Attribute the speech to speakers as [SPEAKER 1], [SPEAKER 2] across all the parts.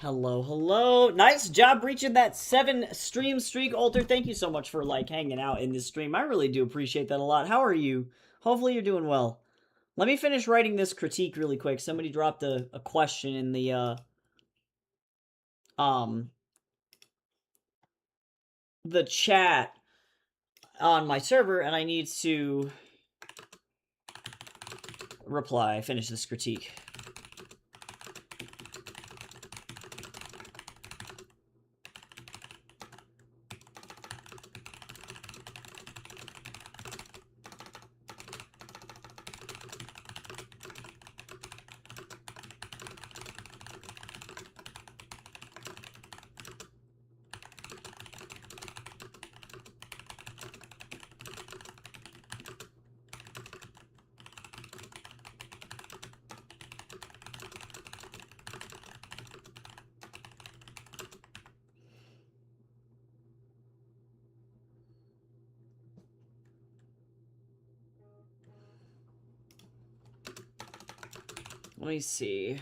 [SPEAKER 1] Hello, hello. Nice job reaching that 7 stream streak, Alter. Thank you so much for, hanging out in this stream. I really do appreciate that a lot. How are you? Hopefully you're doing well. Let me finish writing this critique really quick. Somebody dropped a question in um, the chat on my server, and I need to reply, finish this critique. Let me see.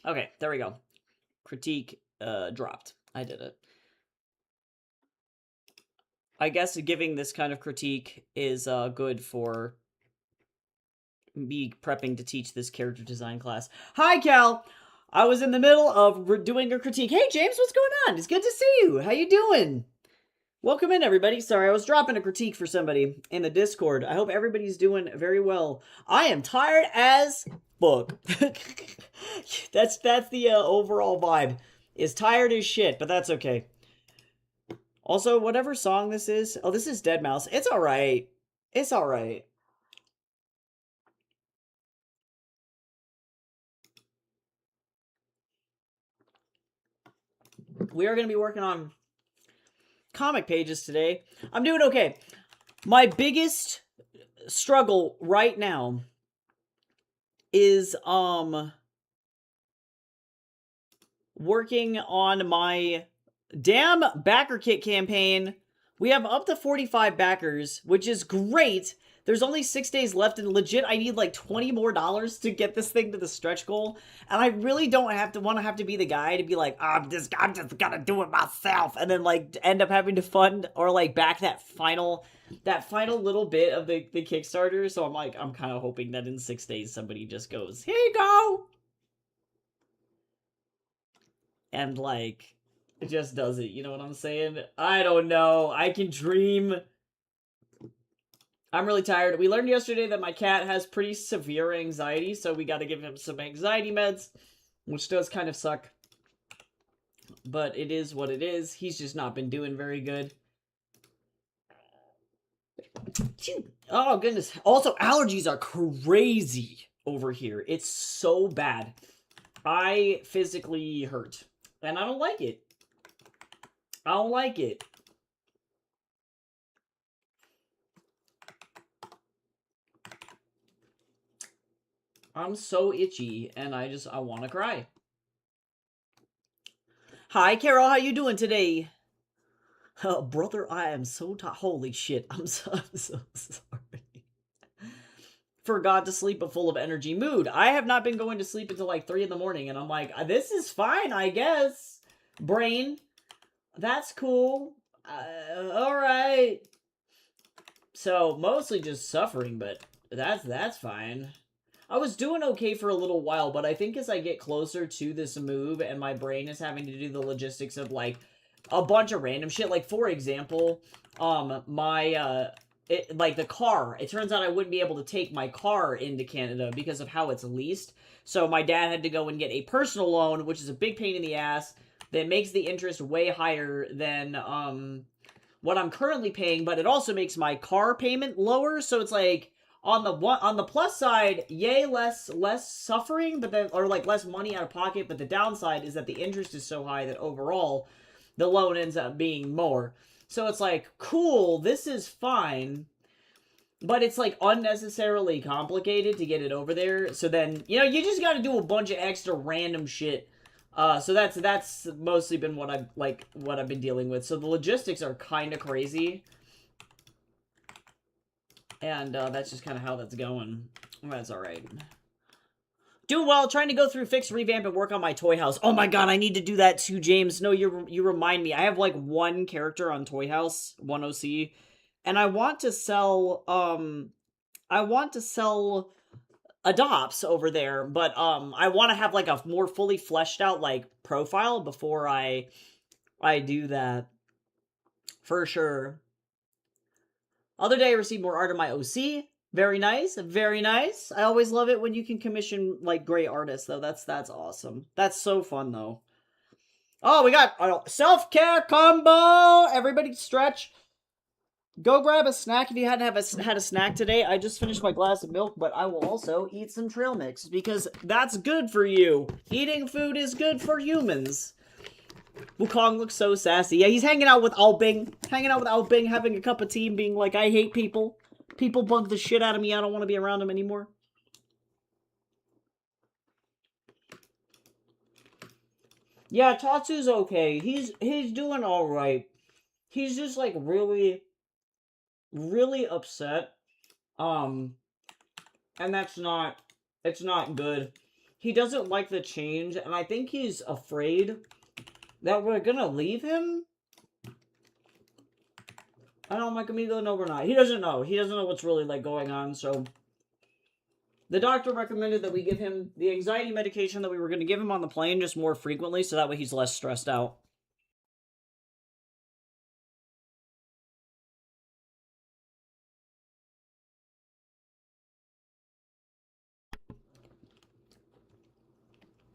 [SPEAKER 1] Okay, there we go. Critique dropped. I did it. I guess giving this kind of critique is good for me prepping to teach this character design class. Hi, Cal! I was in the middle of doing a critique. Hey, James, what's going on? It's good to see you. How you doing? Welcome in, everybody. Sorry, I was dropping a critique for somebody in the Discord. I hope everybody's doing very well. I am tired as fuck. that's the overall vibe. Is tired as shit, but that's okay. Also, whatever song this is... Oh, this is Deadmau5. It's alright. It's alright. We are going to be working on comic pages today. I'm doing okay. My biggest struggle right now is working on my damn backer kit campaign. We have up to 45 backers, which is great. There's only 6 days left, and legit, I need like $20 more to get this thing to the stretch goal. And I really don't have to be the guy to be like, I'm just gonna do it myself, and then like end up having to fund or like back that final little bit of the Kickstarter. So I'm kind of hoping that in 6 days somebody just goes, here you go, and like it just does it. You know what I'm saying? I don't know. I can dream. I'm really tired. We learned yesterday that my cat has pretty severe anxiety, so we got to give him some anxiety meds, which does kind of suck. But it is what it is. He's just not been doing very good. Oh, goodness. Also, allergies are crazy over here. It's so bad. I physically hurt. And I don't like it. I don't like it. I'm so itchy, and I want to cry. Hi, Carol. How you doing today? Brother, I am so tired. Holy shit. I'm so sorry. Forgot to sleep a full of energy mood. I have not been going to sleep until like 3 in the morning, and I'm like, this is fine, I guess. Brain. That's cool. Alright. So, mostly just suffering, but that's fine. I was doing okay for a little while, but I think as I get closer to this move and my brain is having to do the logistics of like a bunch of random shit, like for example, my like the car. It turns out I wouldn't be able to take my car into Canada because of how it's leased. So my dad had to go and get a personal loan, which is a big pain in the ass. That makes the interest way higher than what I'm currently paying, but it also makes my car payment lower. So it's like on the plus side, yay, less suffering, but then or like less money out of pocket. But the downside is that the interest is so high that overall the loan ends up being more. So it's like, cool, this is fine, but it's like unnecessarily complicated to get it over there. So then, you know, you just got to do a bunch of extra random shit. So that's mostly been what I've been dealing with. So the logistics are kind of crazy, and that's just kind of how that's going. That's all right. Doing well, trying to go through, fix, revamp, and work on my toy house. Oh my god, I need to do that too, James. No, you remind me. I have like one character on Toy House, one OC, and I want to sell adopts over there, but I want to have like a more fully fleshed out like profile before I do that. For sure. Other day I received more art of my OC. Very nice, very nice. I always love it when you can commission like great artists though. That's awesome. That's so fun though. Oh, we got self-care combo. Everybody stretch. Go grab a snack if you hadn't had a snack today. I just finished my glass of milk, but I will also eat some trail mix because that's good for you. Eating food is good for humans. Wukong looks so sassy. Yeah, he's hanging out with Albing. Having a cup of tea and being like, I hate people. People bug the shit out of me. I don't want to be around them anymore. Yeah, Tatsu's okay. He's doing alright. He's just like really upset. And it's not good. He doesn't like the change, and I think he's afraid that we're gonna leave him. I don't like Amigo, no we're not. He doesn't know. He doesn't know what's really like going on, so the doctor recommended that we give him the anxiety medication that we were going to give him on the plane just more frequently, so that way he's less stressed out.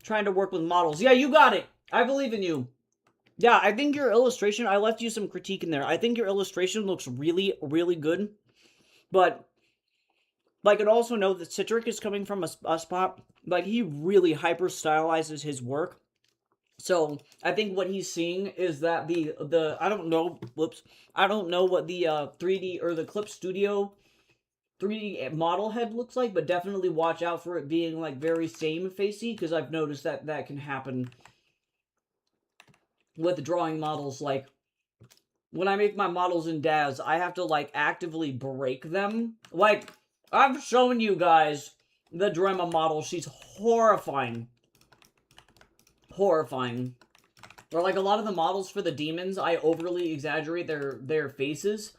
[SPEAKER 1] Trying to work with models. Yeah, you got it. I believe in you. Yeah, I think your illustration, I left you some critique in there. I think your illustration looks really, really good. But, like, and also know that Citric is coming from a spot, like, he really hyper-stylizes his work. So, I think what he's seeing is that I don't know what the 3D or the Clip Studio 3D model head looks like, but definitely watch out for it being, like, very same-facey, because I've noticed that can happen with drawing models. Like, when I make my models in Daz, I have to, like, actively break them. Like, I've shown you guys the Drema model. She's horrifying. Horrifying. Or, like, a lot of the models for the demons, I overly exaggerate their faces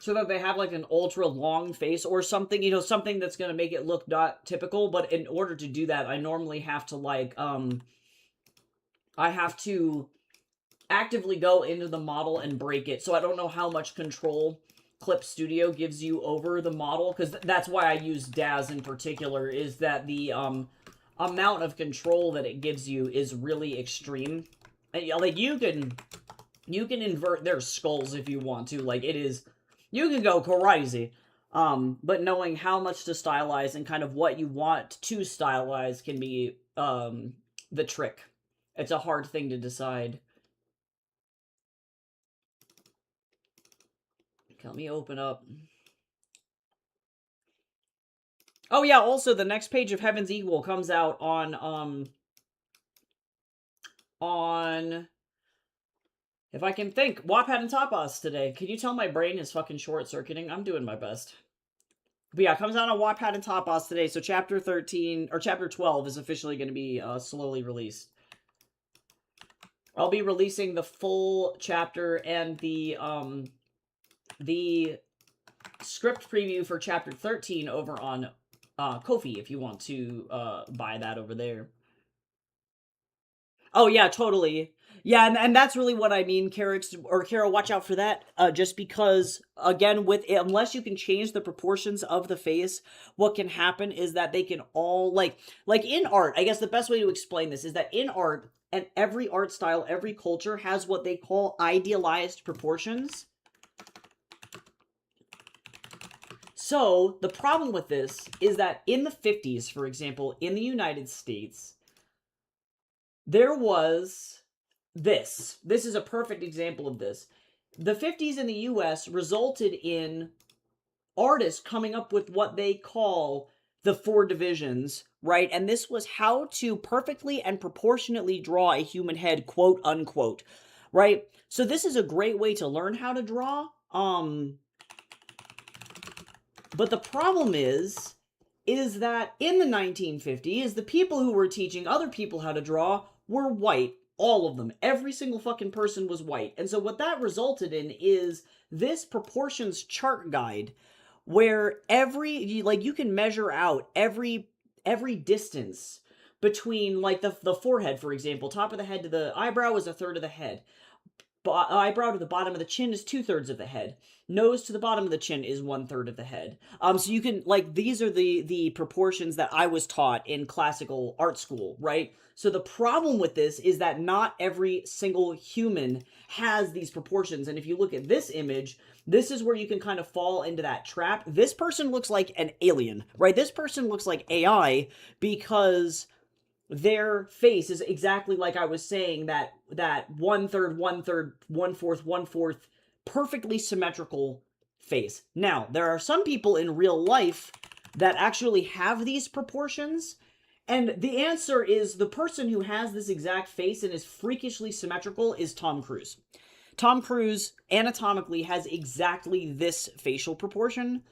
[SPEAKER 1] so that they have, like, an ultra-long face or something, you know, something that's gonna make it look not typical, but in order to do that, I normally have to, like, I have to actively go into the model and break it, so I don't know how much control Clip Studio gives you over the model, because that's why I use Daz in particular, is that the, amount of control that it gives you is really extreme. Like, you can invert their skulls if you want to, like, it is, you can go crazy. But knowing how much to stylize and kind of what you want to stylize can be, the trick. It's a hard thing to decide. Let me open up. Oh yeah, also the next page of Heaven's Equal comes out on if I can think, Wattpad and Tapas today. Can you tell my brain is fucking short-circuiting? I'm doing my best. But yeah, it comes out on Wattpad and Tapas today, so chapter 13, or chapter 12 is officially going to be slowly released. I'll be releasing the full chapter and the script preview for chapter 13 over on Ko-fi if you want to buy that over there. Oh yeah, totally. Yeah, and that's really what I mean, Carrix or Kara, watch out for that. Just because again, with unless you can change the proportions of the face, what can happen is that they can all like in art. I guess the best way to explain this is that in art, and every art style, every culture has what they call idealized proportions. So the problem with this is that in the 50s, for example, in the United States, there was this. This is a perfect example of this. The 50s in the US resulted in artists coming up with what they call the four divisions, right? And this was how to perfectly and proportionately draw a human head, quote unquote, right? So this is a great way to learn how to draw. But the problem is that in the 1950s, the people who were teaching other people how to draw were white. All of them. Every single fucking person was white. And so what that resulted in is this proportions chart guide where you can measure out every distance between like the forehead, for example. Top of the head to the eyebrow is a third of the head. Eyebrow to the bottom of the chin is 2/3 of the head. Nose to the bottom of the chin is 1/3 of the head. So you can like these are the proportions that I was taught in classical art school, right? So the problem with this is that not every single human has these proportions, and if you look at this image, this is where you can kind of fall into that trap. This person looks like an alien, right? This person looks like AI because their face is exactly like I was saying, that 1/3, 1/3, 1/4, 1/4 perfectly symmetrical face. Now, there are some people in real life that actually have these proportions, and the answer is the person who has this exact face and is freakishly symmetrical is Tom Cruise. Tom Cruise anatomically has exactly this facial proportion.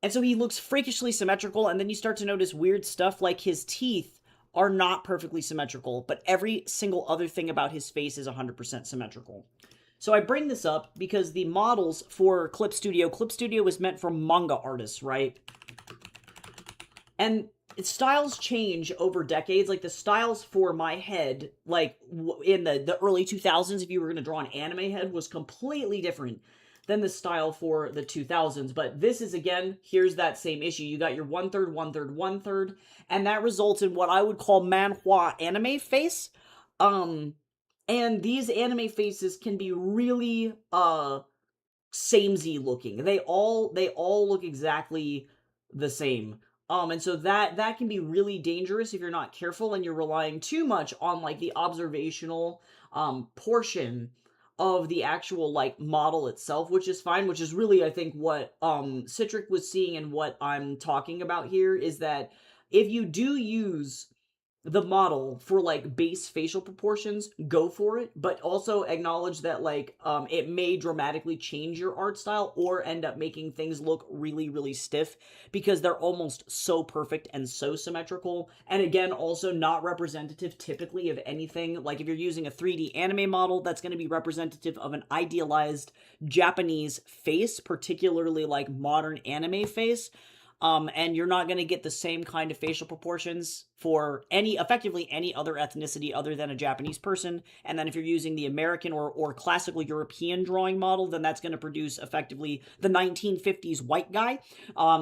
[SPEAKER 1] And so he looks freakishly symmetrical, and then you start to notice weird stuff like his teeth are not perfectly symmetrical, but every single other thing about his face is 100% symmetrical. So I bring this up because the models for Clip Studio was meant for manga artists, right? And styles change over decades. Like the styles for my head, like in the early 2000s, if you were going to draw an anime head, was completely different than the style for the 2000s. But this is, again, here's that same issue. You got your 1/3, 1/3, 1/3, and that results in what I would call manhwa anime face. And these anime faces can be really samey looking. They all look exactly the same. And so that can be really dangerous if you're not careful and you're relying too much on like the observational portion of the actual like model itself, which is fine, which is really I think what Citric was seeing and what I'm talking about here is that if you do use the model for like base facial proportions, go for it, but also acknowledge that like it may dramatically change your art style or end up making things look really really stiff because they're almost so perfect and so symmetrical, and again also not representative typically of anything. Like if you're using a 3D anime model, that's going to be representative of an idealized Japanese face, particularly like modern anime face. And you're not going to get the same kind of facial proportions for effectively any other ethnicity other than a Japanese person. And then if you're using the American or classical European drawing model, then that's going to produce effectively the 1950s white guy.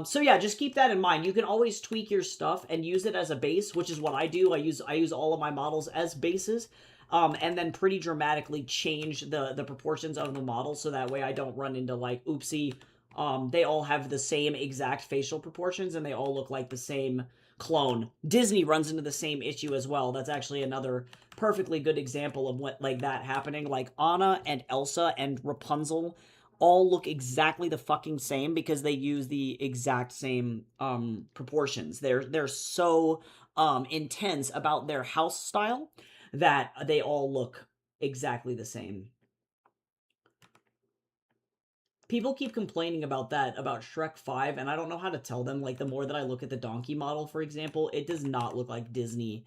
[SPEAKER 1] So yeah, just keep that in mind. You can always tweak your stuff and use it as a base, which is what I do. I use all of my models as bases. And then pretty dramatically change the proportions of the model so that way I don't run into like, oopsie, they all have the same exact facial proportions and they all look like the same clone. Disney runs into the same issue as well. That's actually another perfectly good example of what like that happening. Like Anna and Elsa and Rapunzel all look exactly the fucking same because they use the exact same proportions. They're so intense about their house style that they all look exactly the same. People keep complaining about that, about Shrek 5, and I don't know how to tell them. Like, the more that I look at the donkey model, for example, it does not look like Disney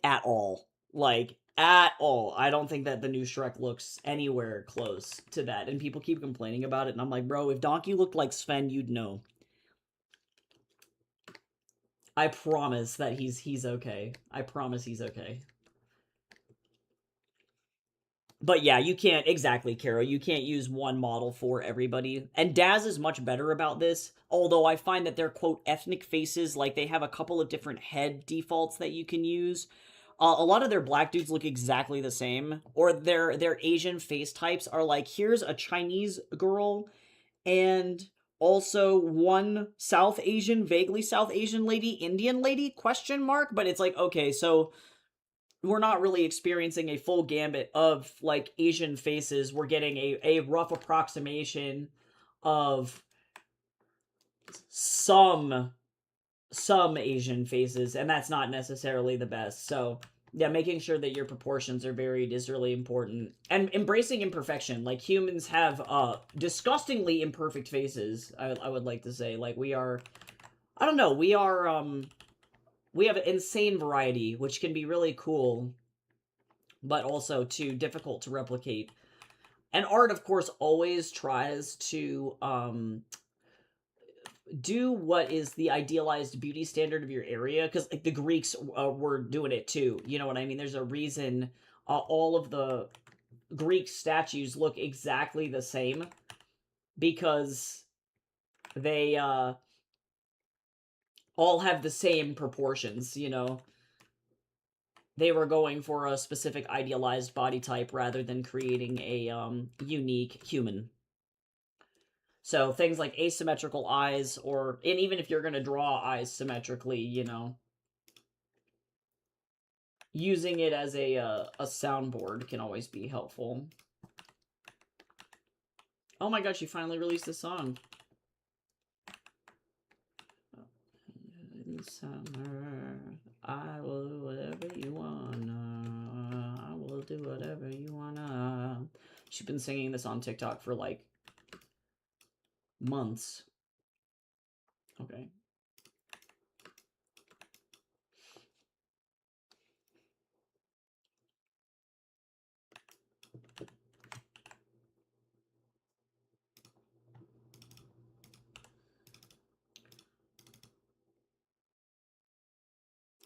[SPEAKER 1] at all. Like, at all. I don't think that the new Shrek looks anywhere close to that, and people keep complaining about it, and I'm like, bro, if Donkey looked like Sven, you'd know. I promise that he's okay. I promise he's okay. But yeah, you can't exactly, Carol. You can't use one model for everybody. And Daz is much better about this. Although I find that their quote ethnic faces, like they have a couple of different head defaults that you can use. A lot of their black dudes look exactly the same, or their Asian face types are like, here's a Chinese girl and also one South Asian, vaguely South Asian lady, Indian lady, question mark. But it's like, okay, so we're not really experiencing a full gambit of like Asian faces. We're getting a rough approximation of some Asian faces, and that's not necessarily the best. So yeah, making sure that your proportions are varied is really important. And embracing imperfection. Like humans have disgustingly imperfect faces, I would like to say. Like we are I don't know, we have an insane variety, which can be really cool, but also too difficult to replicate. And art, of course, always tries to do what is the idealized beauty standard of your area, because like the Greeks were doing it too. You know what I mean? There's a reason all of the Greek statues look exactly the same, because they all have the same proportions. You know, they were going for a specific idealized body type rather than creating a unique human. So things like asymmetrical eyes, and even if you're going to draw eyes symmetrically, you know, using it as a soundboard can always be helpful. Oh my god, she finally released a song. In summer, I will do whatever you wanna. I will do whatever you wanna. She's been singing this on TikTok for like months. Okay.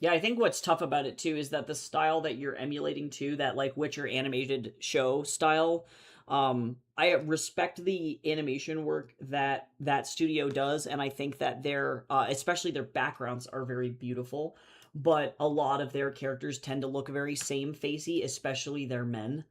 [SPEAKER 1] Yeah, I think what's tough about it too is that the style that you're emulating too, that like Witcher animated show style, I respect the animation work that that studio does, and I think that their especially their backgrounds are very beautiful, but a lot of their characters tend to look very same facey, especially their men.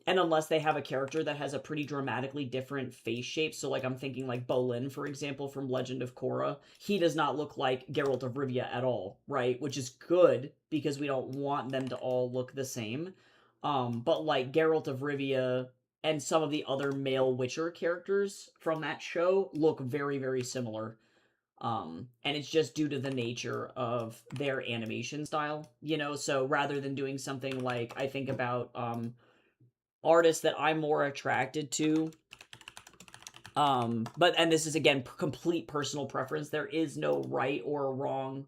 [SPEAKER 1] And unless they have a character that has a pretty dramatically different face shape, so like I'm thinking like Bolin, for example, from Legend of Korra, he does not look like Geralt of Rivia at all, right? Which is good because we don't want them to all look the same. But like Geralt of Rivia and some of the other male Witcher characters from that show look very, very similar. And it's just due to the nature of their animation style, you know? So rather than doing something like I think about artists that I'm more attracted to. But and this is again complete personal preference. There is no right or wrong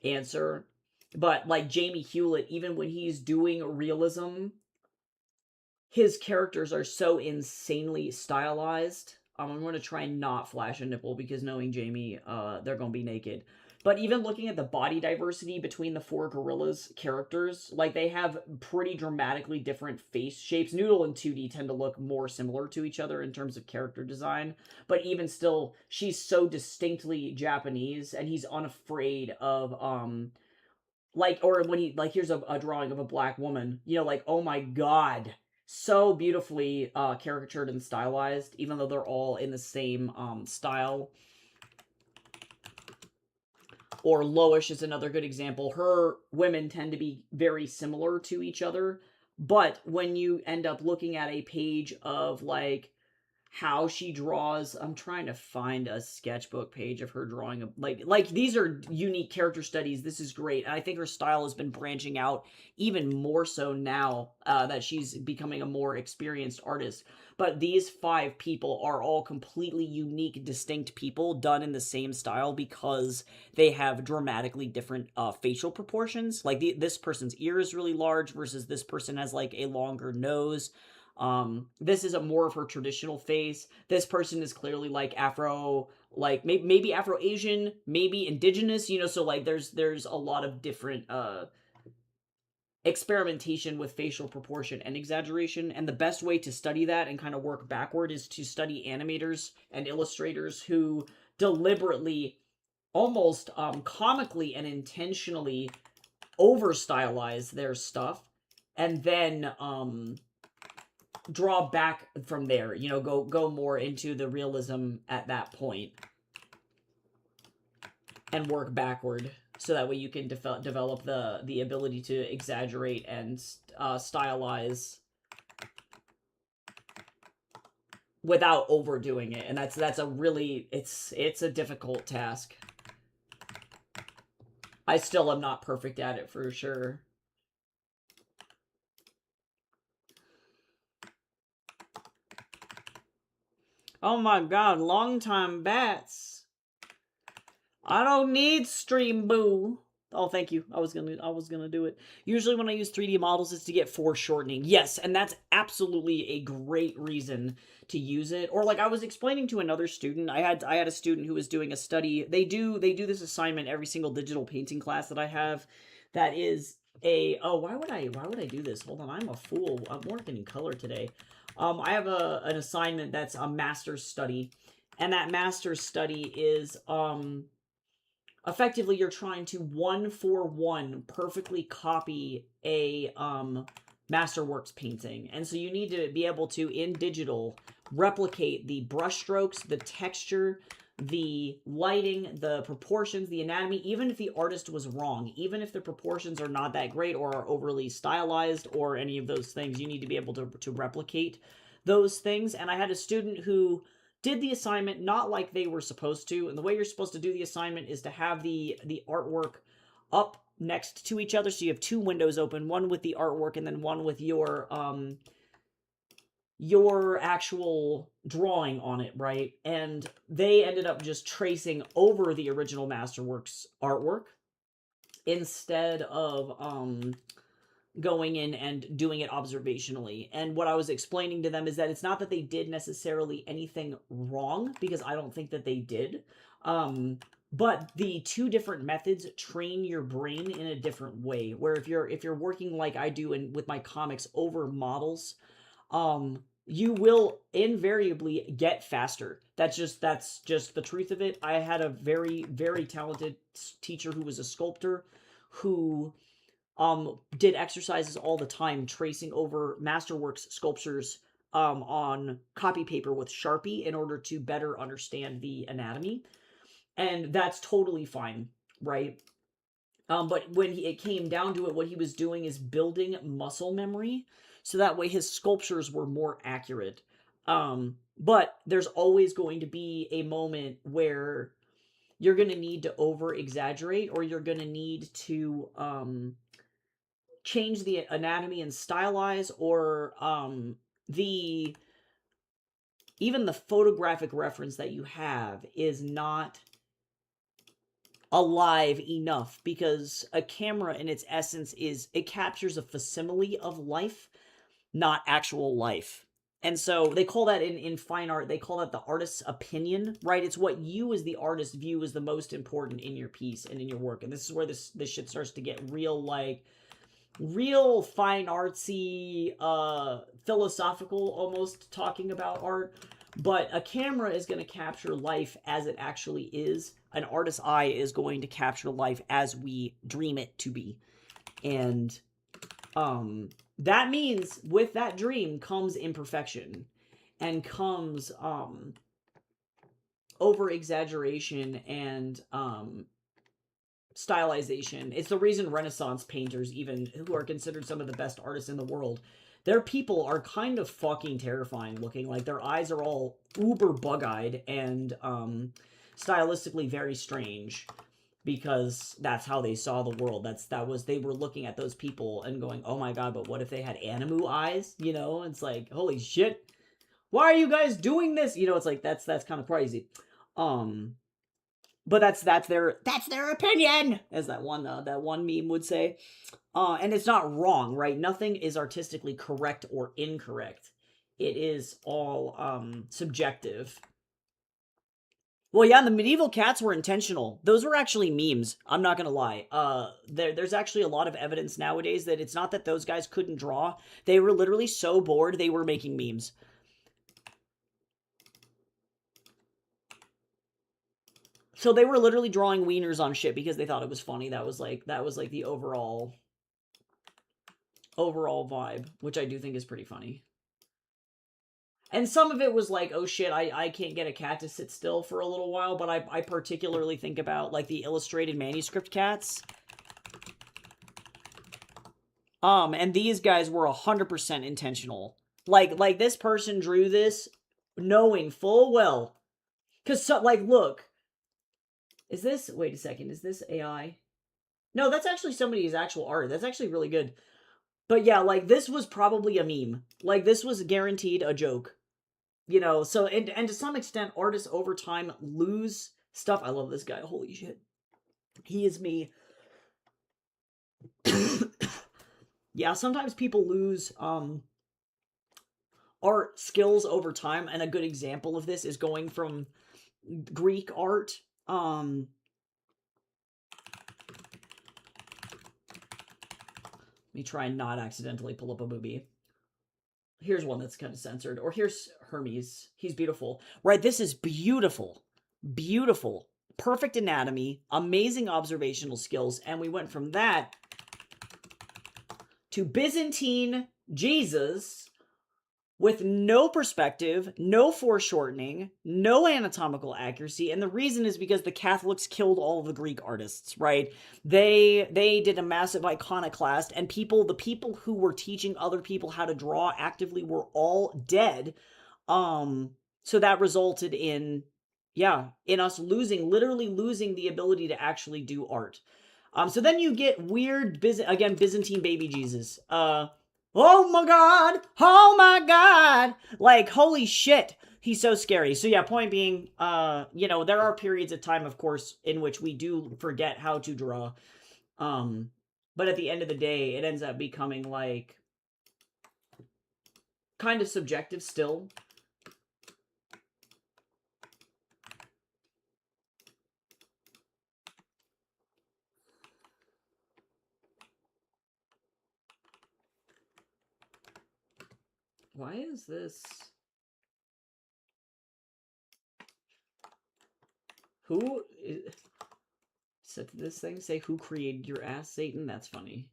[SPEAKER 1] answer. But like Jamie Hewlett, even when he's doing realism, his characters are so insanely stylized. I'm going to try and not flash a nipple because knowing Jamie, they're going to be naked. But even looking at the body diversity between the four gorillas characters, like they have pretty dramatically different face shapes. Noodle and 2D tend to look more similar to each other in terms of character design. But even still, she's so distinctly Japanese, and he's unafraid of like, or when he like here's a drawing of a black woman, you know, like, oh my god, so beautifully caricatured and stylized, even though they're all in the same style. Or Loish is another good example. Her women tend to be very similar to each other, but when you end up looking at a page of like how she draws, I'm trying to find a sketchbook page of her drawing of like these are unique character studies. This is great, and I think her style has been branching out even more so now that she's becoming a more experienced artist. But these five people are all completely unique, distinct people done in the same style because they have dramatically different facial proportions. Like this person's ear is really large versus this person has like a longer nose. This is a more of her traditional face. This person is clearly like Afro, like maybe Afro Asian, maybe indigenous, you know, so like there's a lot of different experimentation with facial proportion and exaggeration, and the best way to study that and kind of work backward is to study animators and illustrators who deliberately, almost comically and intentionally over stylize their stuff, and then draw back from there, you know, go more into the realism at that point and work backward, so that way you can develop the ability to exaggerate and stylize without overdoing it. And that's a really, it's a difficult task. I still am not perfect at it, for sure. Oh my god, long time bats. I don't need Stream Boo. Oh, thank you. I was gonna do it. Usually when I use 3D models, it's to get foreshortening. Yes, and that's absolutely a great reason to use it. Or like I was explaining to another student, I had a student who was doing a study. They do this assignment every single digital painting class that I have. That is a, oh, why would I do this? Hold on, I'm a fool. I'm working in color today. I have an assignment that's a master's study, and that master's study is effectively you're trying to 1-for-1 perfectly copy a Masterworks painting. And so you need to be able to, in digital, replicate the brush strokes, the texture, the lighting, the proportions, the anatomy, even if the artist was wrong, even if the proportions are not that great or are overly stylized or any of those things, you need to be able to replicate those things. And I had a student who did the assignment not like they were supposed to, and the way you're supposed to do the assignment is to have the artwork up next to each other, so you have two windows open, one with the artwork and then one with your actual drawing on it, right? And they ended up just tracing over the original Masterworks artwork instead of going in and doing it observationally. And what I was explaining to them is that it's not that they did necessarily anything wrong, because I don't think that they did. But the two different methods train your brain in a different way. Where if you're working like I do with my comics over models, you will invariably get faster. That's just the truth of it. I had a very, very talented teacher who was a sculptor who did exercises all the time tracing over Masterworks sculptures on copy paper with Sharpie in order to better understand the anatomy. And that's totally fine, right? But when it came down to it, what he was doing is building muscle memory, so that way his sculptures were more accurate. But there's always going to be a moment where you're going to need to over-exaggerate, or you're going to need to change the anatomy and stylize, or even the photographic reference that you have is not alive enough, because a camera in its essence it captures a facsimile of life, not actual life. And so they call that in fine art, they call that the artist's opinion, right? It's what you as the artist view as the most important in your piece and in your work. And this is where this shit starts to get real, like, real fine artsy, philosophical, almost, talking about art. But a camera is going to capture life as it actually is. An artist's eye is going to capture life as we dream it to be. And that means with that dream comes imperfection, and comes over exaggeration and stylization. It's the reason Renaissance painters, even who are considered some of the best artists in the world, their people are kind of fucking terrifying looking. Like, their eyes are all uber bug-eyed and stylistically very strange, because that's how they saw the world. They were looking at those people and going, oh my god, but what if they had Animu eyes? You know, it's like, holy shit, why are you guys doing this? You know, it's like, that's kind of crazy. But that's their opinion, as that one meme would say. And it's not wrong, right? Nothing is artistically correct or incorrect. It is all subjective. Well, yeah, and the medieval cats were intentional. Those were actually memes. I'm not gonna lie. There's actually a lot of evidence nowadays that it's not that those guys couldn't draw. They were literally so bored they were making memes. So they were literally drawing wieners on shit because they thought it was funny. That was like the overall vibe, which I do think is pretty funny. And some of it was like, oh shit, I can't get a cat to sit still for a little while, but I particularly think about like the illustrated manuscript cats. And these guys were 100% intentional. Like this person drew this knowing full well. Cause so, like, look. Is this, wait a second, is this AI? No, that's actually somebody's actual art. That's actually really good. But yeah, like, this was probably a meme. Like, this was guaranteed a joke. You know, so, and to some extent, artists over time lose stuff. I love this guy. Holy shit. He is me. Yeah, sometimes people lose, art skills over time, and a good example of this is going from Greek art, let me try and not accidentally pull up a movie. Here's one that's kind of censored. Or here's Hermes. He's beautiful. Right, this is beautiful. Beautiful. Perfect anatomy. Amazing observational skills. And we went from that to Byzantine Jesus with no perspective, no foreshortening, no anatomical accuracy, and the reason is because the Catholics killed all of the Greek artists, right? They did a massive iconoclast, and the people who were teaching other people how to draw actively were all dead. So that resulted in, yeah, in us literally losing the ability to actually do art. So then you get weird, Byzantine baby Jesus. Oh my god! Oh my god! Like, holy shit! He's so scary. So yeah, point being, you know, there are periods of time, of course, in which we do forget how to draw. But at the end of the day, it ends up becoming, like, kind of subjective still. Why is this... Who... So did this thing say, who created your ass, Satan? That's funny.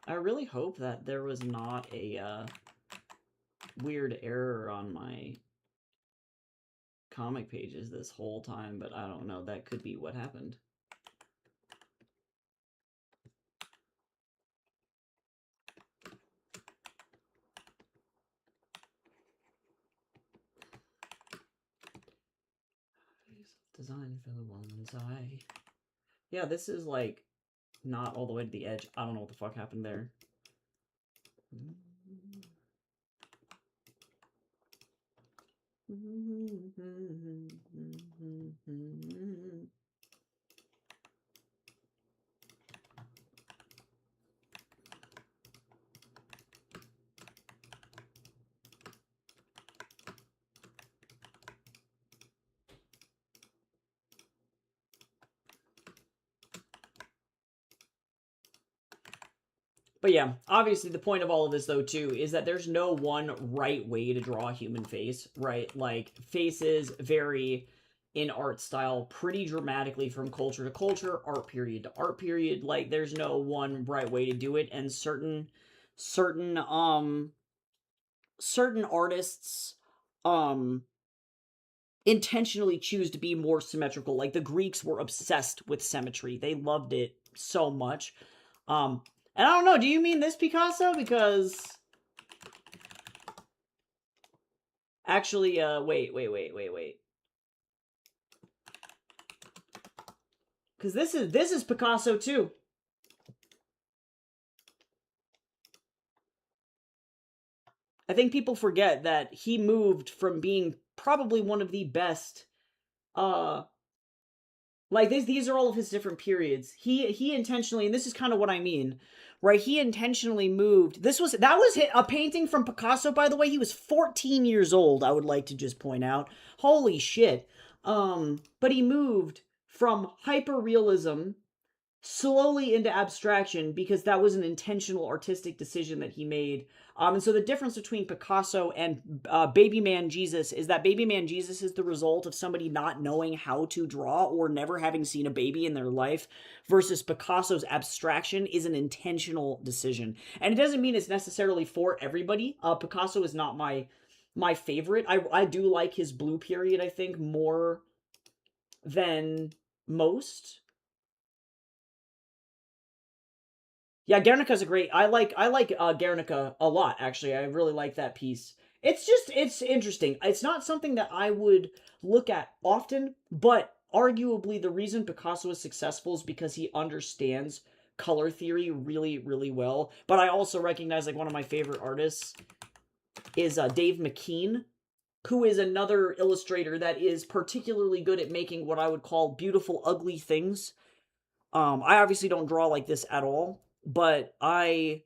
[SPEAKER 1] I really hope that there was not a, weird error on my comic pages this whole time, but I don't know. That could be what happened. Design for the one's eye. Yeah, this is like not all the way to the edge. I don't know what the fuck happened there. But yeah, obviously the point of all of this, though, too, is that there's no one right way to draw a human face, right? Like, faces vary in art style pretty dramatically from culture to culture, art period to art period. Like, there's no one right way to do it, and certain artists, intentionally choose to be more symmetrical. Like, the Greeks were obsessed with symmetry. They loved it so much. And I don't know, do you mean this Picasso? Because... Actually, wait. Because this is Picasso, too. I think people forget that he moved from being probably one of the best, like, these are all of his different periods. He intentionally, and this is kind of what I mean, right? He intentionally moved. That was a painting from Picasso, by the way. He was 14 years old, I would like to just point out. Holy shit. But he moved from hyperrealism slowly into abstraction because that was an intentional artistic decision that he made. And so the difference between Picasso and Baby Man Jesus is that Baby Man Jesus is the result of somebody not knowing how to draw or never having seen a baby in their life, versus Picasso's abstraction is an intentional decision. And it doesn't mean it's necessarily for everybody. Picasso is not my favorite. I do like his blue period, I think, more than most. Yeah, Guernica's a great. I like Guernica a lot, actually. I really like that piece. It's interesting. It's not something that I would look at often, but arguably the reason Picasso is successful is because he understands color theory really, really well. But I also recognize, like, one of my favorite artists is Dave McKean, who is another illustrator that is particularly good at making what I would call beautiful, ugly things. I obviously don't draw like this at all, but I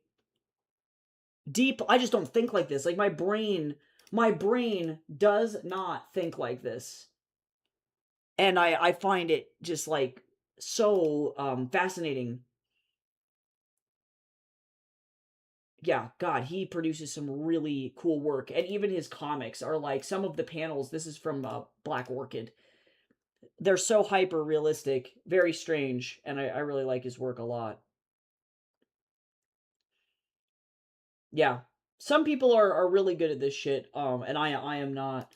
[SPEAKER 1] just don't think like this. Like, my brain does not think like this. And I find it just, like, so fascinating. Yeah, God, he produces some really cool work. And even his comics are like, some of the panels, this is from Black Orchid. They're so hyper realistic, very strange, and I really like his work a lot. Yeah. Some people are really good at this shit, and I am not.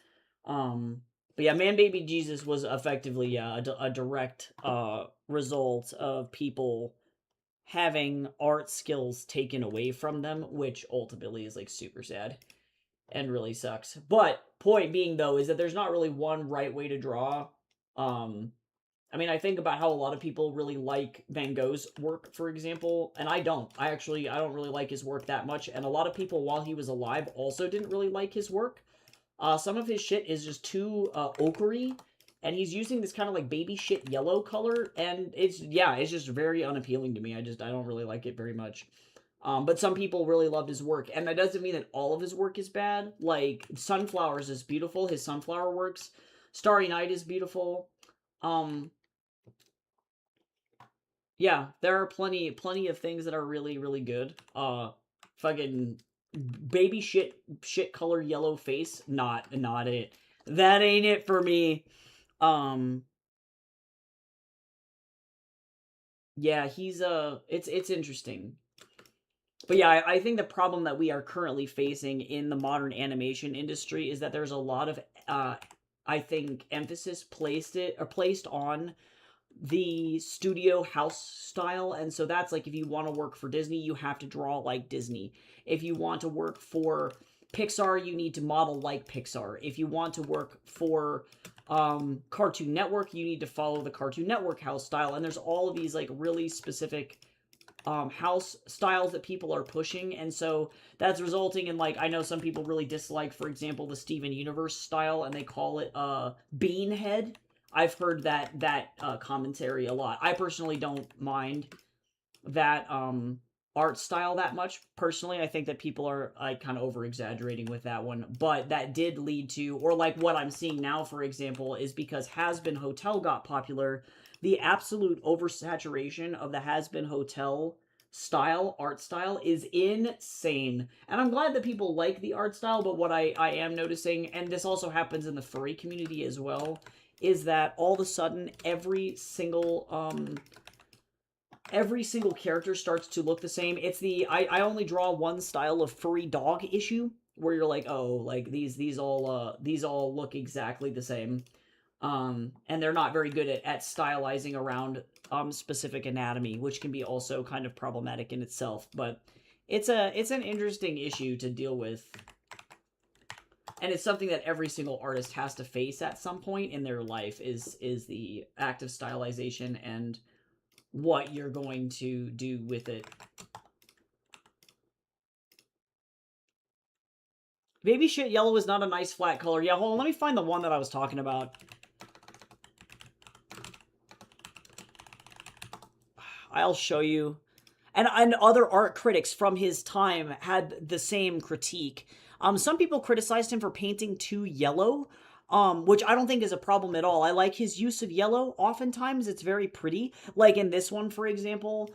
[SPEAKER 1] But yeah, Man Baby Jesus was effectively, yeah, a direct result of people having art skills taken away from them, which ultimately is, like, super sad and really sucks. But point being, though, is that there's not really one right way to draw. I mean, I think about how a lot of people really like Van Gogh's work, for example, and I don't. I don't really like his work that much, and a lot of people, while he was alive, also didn't really like his work. Some of his shit is just too ochre, and he's using this kind of, like, baby shit yellow color, and it's just very unappealing to me. I don't really like it very much. But some people really loved his work, and that doesn't mean that all of his work is bad. Like, Sunflowers is beautiful, his Sunflower works. Starry Night is beautiful. Yeah, there are plenty of things that are really, really good. Fucking baby shit color yellow face, not it. That ain't it for me. Um yeah, he's it's interesting. But yeah, I think the problem that we are currently facing in the modern animation industry is that there's a lot of I think emphasis placed on the studio house style. And so that's like, if you want to work for Disney, you have to draw like Disney. If you want to work for Pixar, you need to model like Pixar. If you want to work for Cartoon Network, you need to follow the Cartoon Network house style. And there's all of these, like, really specific house styles that people are pushing, and so that's resulting in, like, I know some people really dislike, for example, the Steven Universe style, and they call it Beanhead. I've heard that commentary a lot. I personally don't mind that art style that much. Personally, I think that people are, like, kind of over exaggerating with that one, but that did lead to, or like what I'm seeing now, for example, is because Hazbin Hotel got popular, the absolute oversaturation of the Hazbin Hotel art style is insane. And I'm glad that people like the art style, but what I am noticing, and this also happens in the furry community as well, is that all of a sudden every single character starts to look the same. It's the I only draw one style of furry dog issue, where you're like, oh, like, these all look exactly the same. And they're not very good at stylizing around specific anatomy, which can be also kind of problematic in itself. But it's an interesting issue to deal with, and it's something that every single artist has to face at some point in their life, is the act of stylization and what you're going to do with it. Baby shit yellow is not a nice flat color. Yeah, hold on, let me find the one that I was talking about. I'll show you. and other art critics from his time had the same critique. Some people criticized him for painting too yellow, which I don't think is a problem at all. I like his use of yellow. Oftentimes, it's very pretty. Like in this one, for example,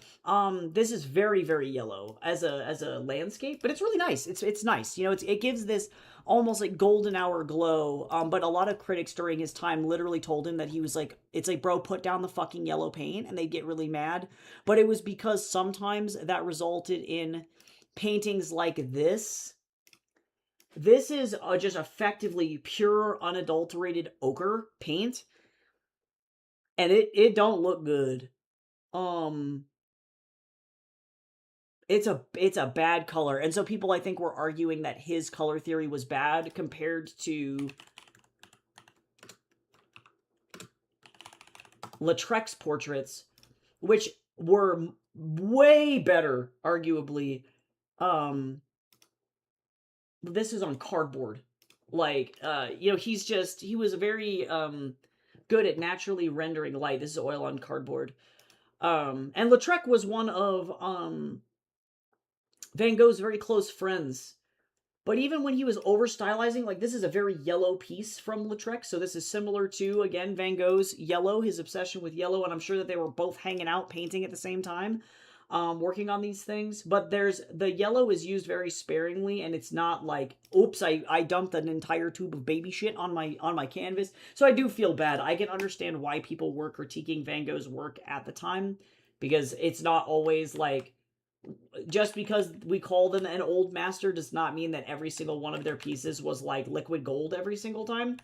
[SPEAKER 1] this is very, very yellow as a landscape, but it's really nice. It's nice. You know, it gives this almost like golden hour glow. But a lot of critics during his time literally told him that he was like, it's like, bro, put down the fucking yellow paint, and they'd get really mad. But it was because sometimes that resulted in paintings like this. This is just effectively pure, unadulterated ochre paint, and it don't look good. It's a bad color, and so people I think were arguing that his color theory was bad compared to Lautrec's portraits, which were way better, arguably. This is on cardboard. Like, you know, he was very good at naturally rendering light. This is oil on cardboard. And Lautrec was one of Van Gogh's very close friends. But even when he was over stylizing, like this is a very yellow piece from Lautrec, so this is similar to, again, Van Gogh's yellow, his obsession with yellow, and I'm sure that they were both hanging out painting at the same time, working on these things. But the yellow is used very sparingly, and it's not like, oops, I dumped an entire tube of baby shit on my canvas. So I do feel bad. I can understand why people were critiquing Van Gogh's work at the time, because it's not always like, just because we call them an old master does not mean that every single one of their pieces was like liquid gold every single time.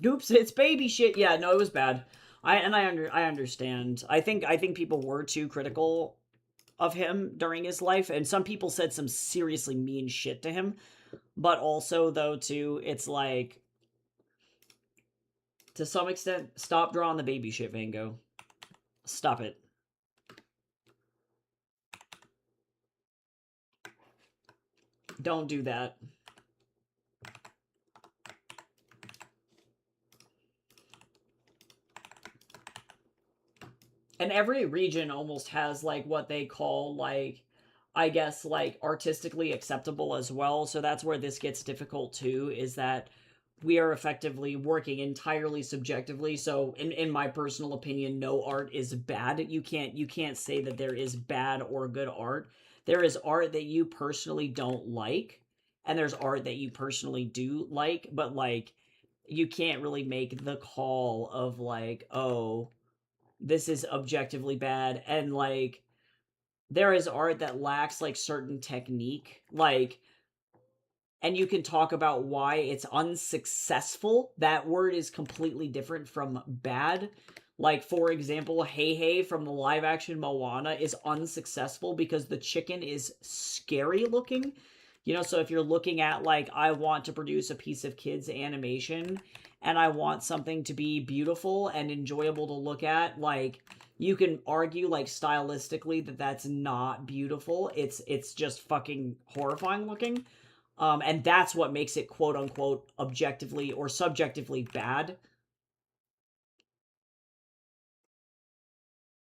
[SPEAKER 1] Oops, it's baby shit. Yeah, no, it was bad. I understand. I think people were too critical of him during his life, and some people said some seriously mean shit to him. But also, though, too, it's like, to some extent, stop drawing the baby shit, Van Gogh. Stop it. Don't do that. And every region almost has like what they call like, I guess, like artistically acceptable as well. So that's where this gets difficult too, is that we are effectively working entirely subjectively. So in my personal opinion, no art is bad. You can't say that there is bad or good art. There is art that you personally don't like, and there's art that you personally do like, but like you can't really make the call of like, oh, this is objectively bad. And like there is art that lacks like certain technique, like, and you can talk about why it's unsuccessful. That word is completely different from bad. Like, for example, Hey Hey from the live action Moana is unsuccessful because the chicken is scary looking. You know, so if you're looking at, like, I want to produce a piece of kids' animation and I want something to be beautiful and enjoyable to look at, like, you can argue, like, stylistically that that's not beautiful. It's just fucking horrifying looking. And that's what makes it quote unquote objectively or subjectively bad.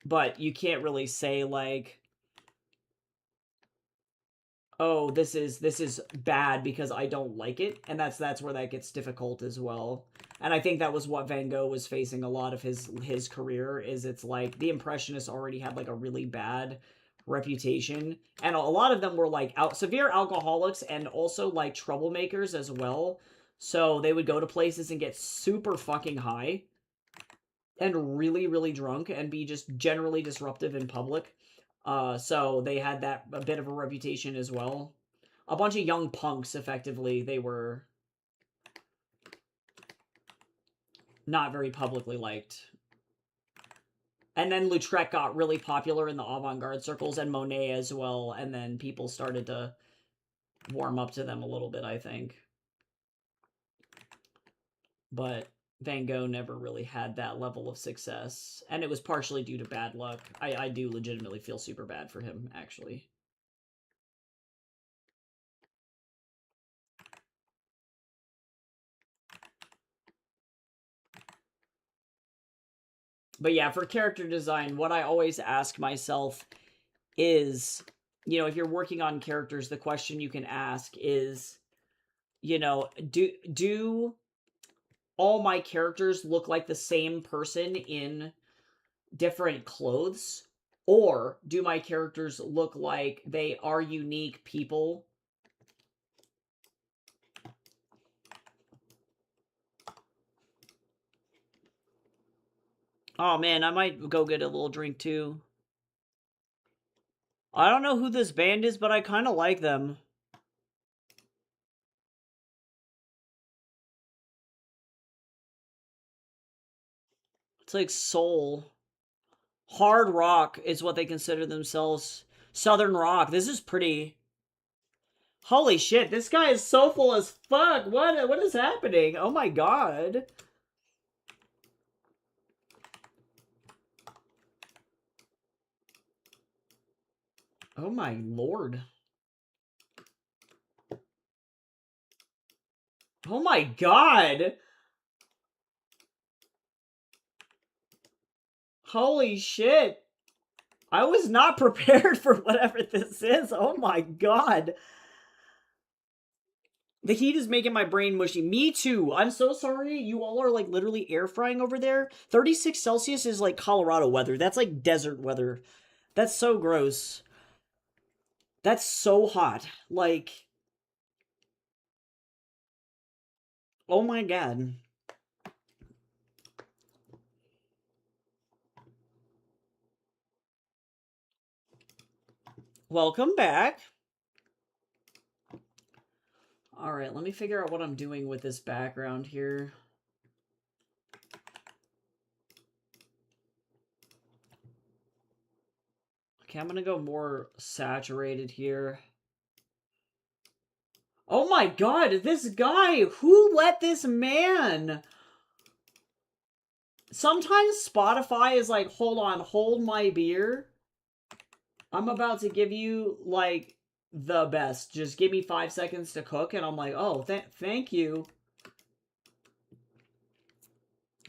[SPEAKER 1] But you can't really say like, oh, this is bad because I don't like it, and that's where that gets difficult as well. And I think that was what Van Gogh was facing a lot of his career, is it's like the Impressionists already had like a really bad reputation, and a lot of them were like severe alcoholics and also like troublemakers as well. So they would go to places and get super fucking high and really, really drunk and be just generally disruptive in public. So they had that a bit of a reputation as well. A bunch of young punks, effectively, they were not very publicly liked. And then Lautrec got really popular in the avant-garde circles, and Monet as well, and then people started to warm up to them a little bit, I think. But Van Gogh never really had that level of success, and it was partially due to bad luck. I do legitimately feel super bad for him, actually. But yeah, for character design, what I always ask myself is, you know, if you're working on characters, the question you can ask is, you know, do all my characters look like the same person in different clothes? Or do my characters look like they are unique people? Oh man, I might go get a little drink too. I don't know who this band is, but I kind of like them. It's like soul. Hard rock is what they consider themselves. Southern rock. This is pretty. Holy shit, this guy is so full as fuck. What is happening? Oh my god. Oh my lord. Oh my god. Holy shit. I was not prepared for whatever this is. Oh my god. The heat is making my brain mushy. Me too. I'm so sorry. You all are like literally air frying over there. 36 Celsius is like Colorado weather. That's like desert weather. That's so gross. That's so hot. Like, oh my god. Welcome back. Alright, let me figure out what I'm doing with this background here. Okay, I'm gonna go more saturated here. Oh my god, this guy! Who let this man? Sometimes Spotify is like, hold on, hold my beer. I'm about to give you, like, the best. Just give me 5 seconds to cook, and I'm like, oh, thank you.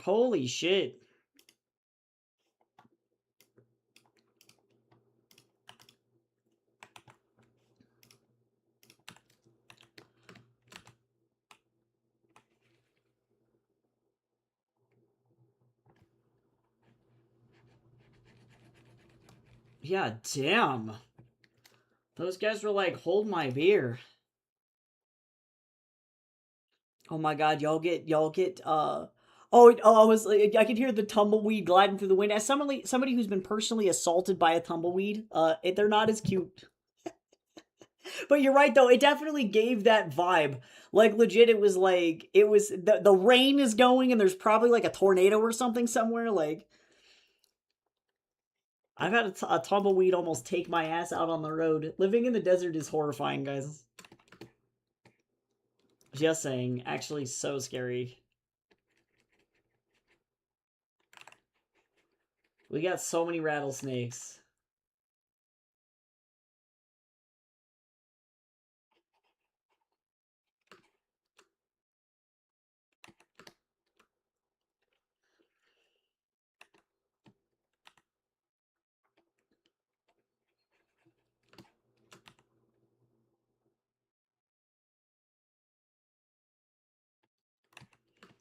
[SPEAKER 1] Holy shit. Yeah, damn. Those guys were like, hold my beer. Oh my god, I was like, I could hear the tumbleweed gliding through the wind. As somebody who's been personally assaulted by a tumbleweed, they're not as cute. But you're right though, it definitely gave that vibe. Like legit, it was the rain is going and there's probably like a tornado or something somewhere. Like I've had a tumbleweed almost take my ass out on the road. Living in the desert is horrifying, guys. Just saying, actually so scary. We got so many rattlesnakes.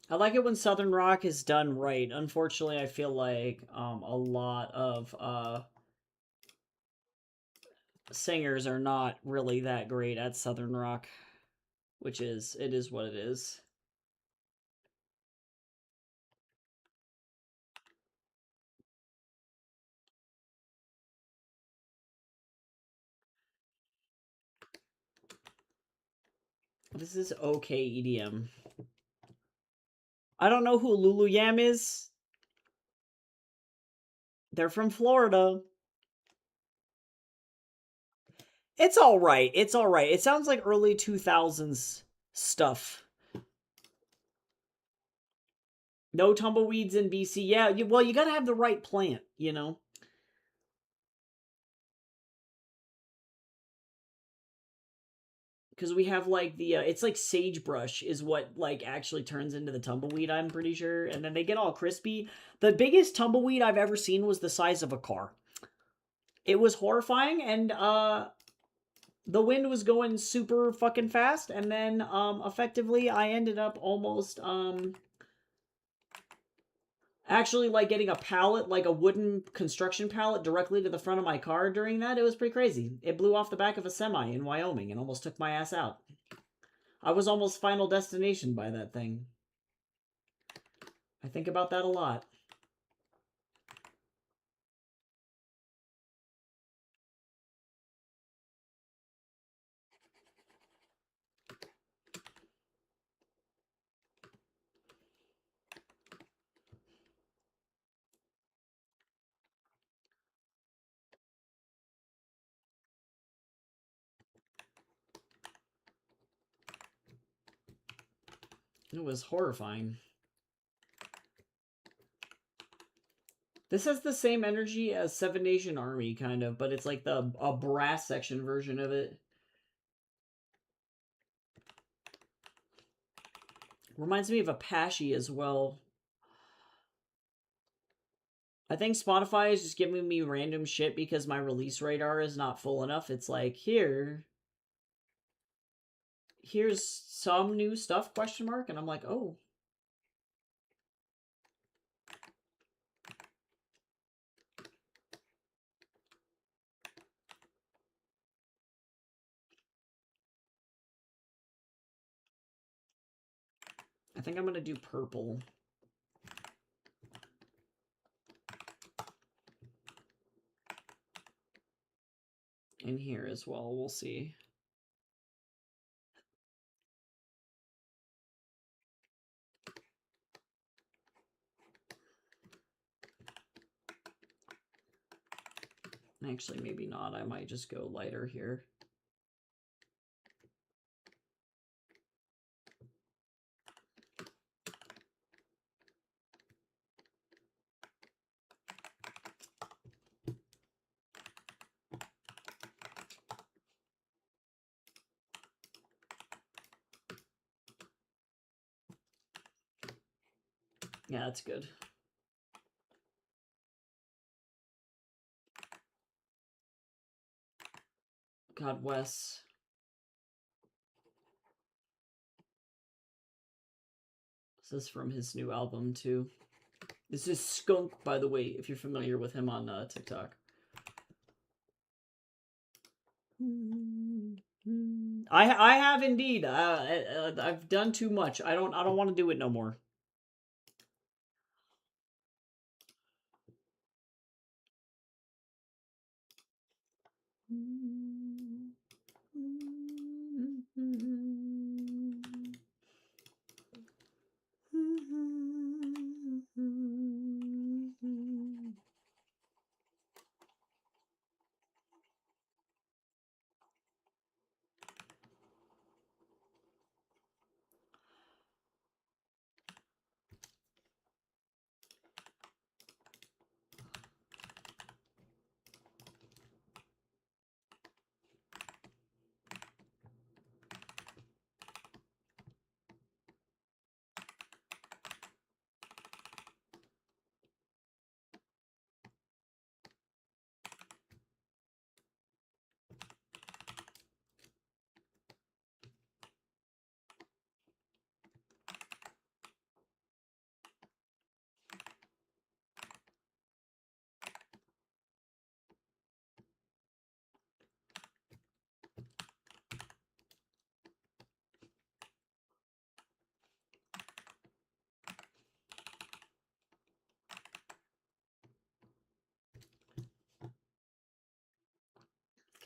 [SPEAKER 1] I like it when Southern rock is done right. Unfortunately, I feel like a lot of singers are not really that great at Southern rock, which is it is what it is. This is okay EDM. I don't know who Lulu Yam is. They're from Florida. It's all right. It's all right. It sounds like early 2000s stuff. No tumbleweeds in BC. Yeah, well, you gotta have the right plant, you know? Because we have, like, the, it's like sagebrush is what, like, actually turns into the tumbleweed, I'm pretty sure. And then they get all crispy. The biggest tumbleweed I've ever seen was the size of a car. It was horrifying, and, the wind was going super fucking fast, and then, effectively, I ended up almost, actually, like, getting a pallet, like a wooden construction pallet, directly to the front of my car during that. It was pretty crazy. It blew off the back of a semi in Wyoming and almost took my ass out. I was almost Final Destination by that thing. I think about that a lot. It was horrifying. This has the same energy as Seven Nation Army, kind of, but it's like a brass section version of it. Reminds me of Apache as well. I think Spotify is just giving me random shit because my release radar is not full enough. It's like, here's some new stuff, question mark, and I'm like, oh. I think I'm gonna do purple. In here as well, we'll see. Actually, maybe not. I might just go lighter here. Yeah, that's good. God, Wes. This is from his new album, too. This is Skunk, by the way, if you're familiar with him on TikTok. I have indeed. I've done too much. I don't want to do it no more.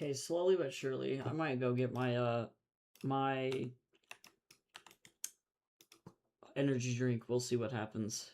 [SPEAKER 1] Okay, slowly but surely, I might go get my my energy drink. We'll see what happens.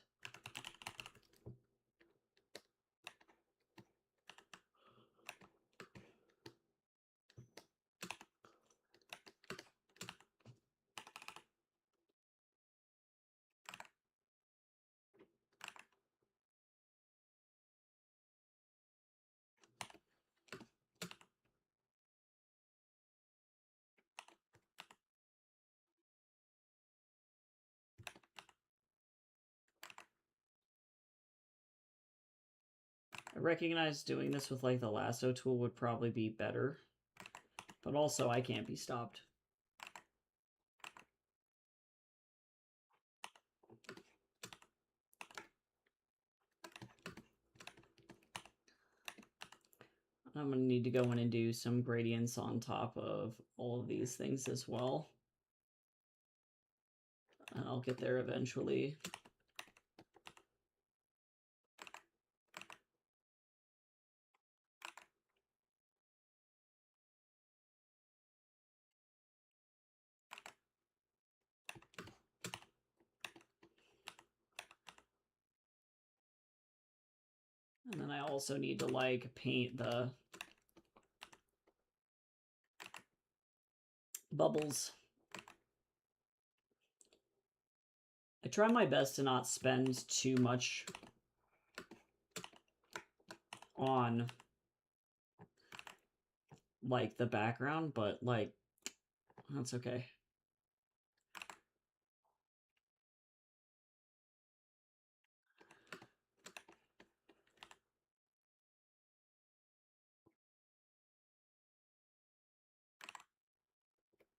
[SPEAKER 1] I recognize doing this with like the lasso tool would probably be better, but also I can't be stopped. I'm going to need to go in and do some gradients on top of all of these things as well. I'll get there eventually. And then I also need to like paint the bubbles. I try my best to not spend too much on like the background, but like that's okay.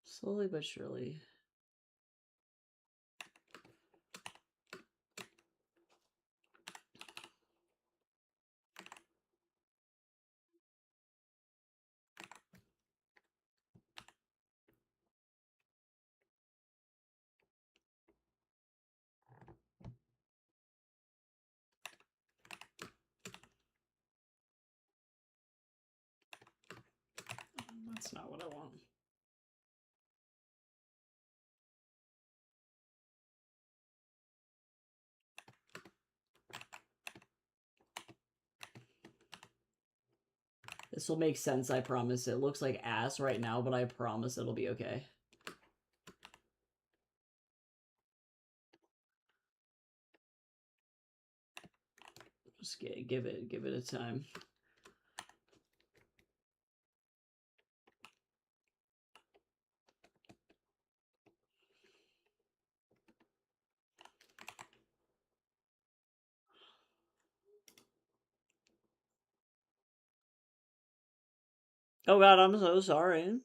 [SPEAKER 1] Slowly but surely. That's not what I want. This will make sense, I promise. It looks like ass right now, but I promise it'll be okay. Just give it a time. Oh god, I'm so sorry.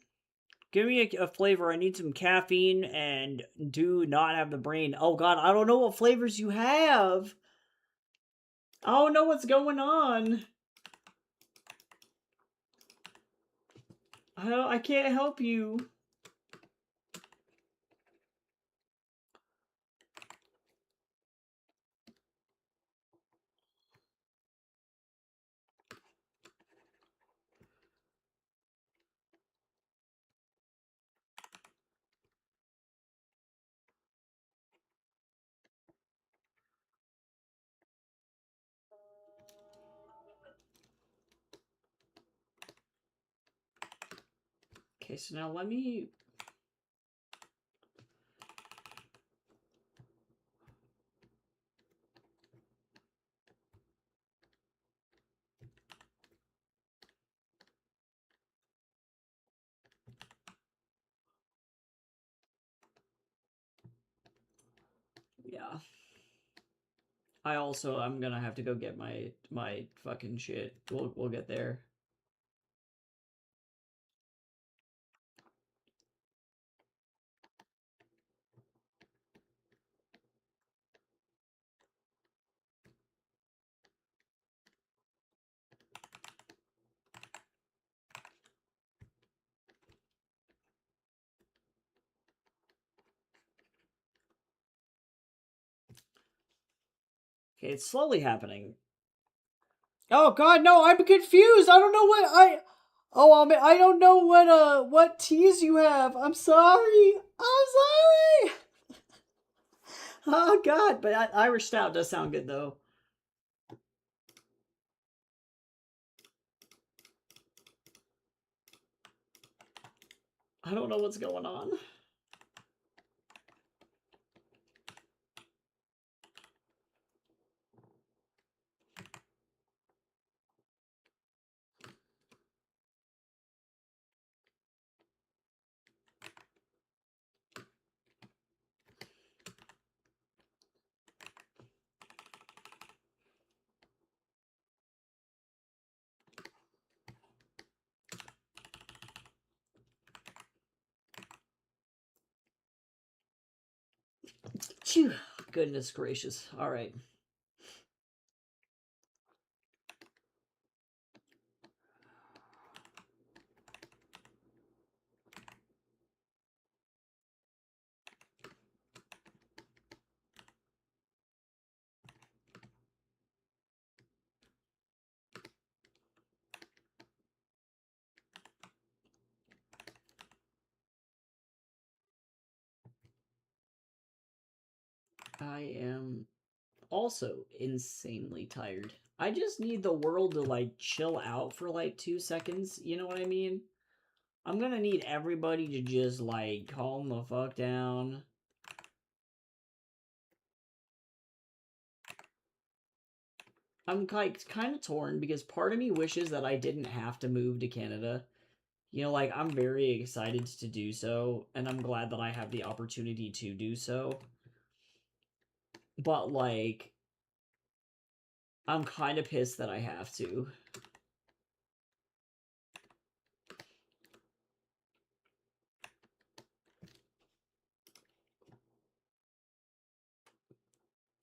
[SPEAKER 1] Give me a flavor. I need some caffeine and do not have the brain. Oh god, I don't know what flavors you have. I don't know what's going on. I can't help you. Okay, so now let me... Yeah. I'm gonna have to go get my fucking shit. We'll get there. Okay, it's slowly happening. Oh god, no, I'm confused. I don't know what I don't know what teas you have. I'm sorry. I'm sorry. Oh god, but Irish stout does sound good though. I don't know what's going on. Phew. Goodness gracious. All right. I am also insanely tired. I just need the world to like chill out for like 2 seconds. You know what I mean? I'm gonna need everybody to just like calm the fuck down. I'm like kind of torn because part of me wishes that I didn't have to move to Canada. You know, like I'm very excited to do so, and I'm glad that I have the opportunity to do so. But like, I'm kind of pissed that I have to.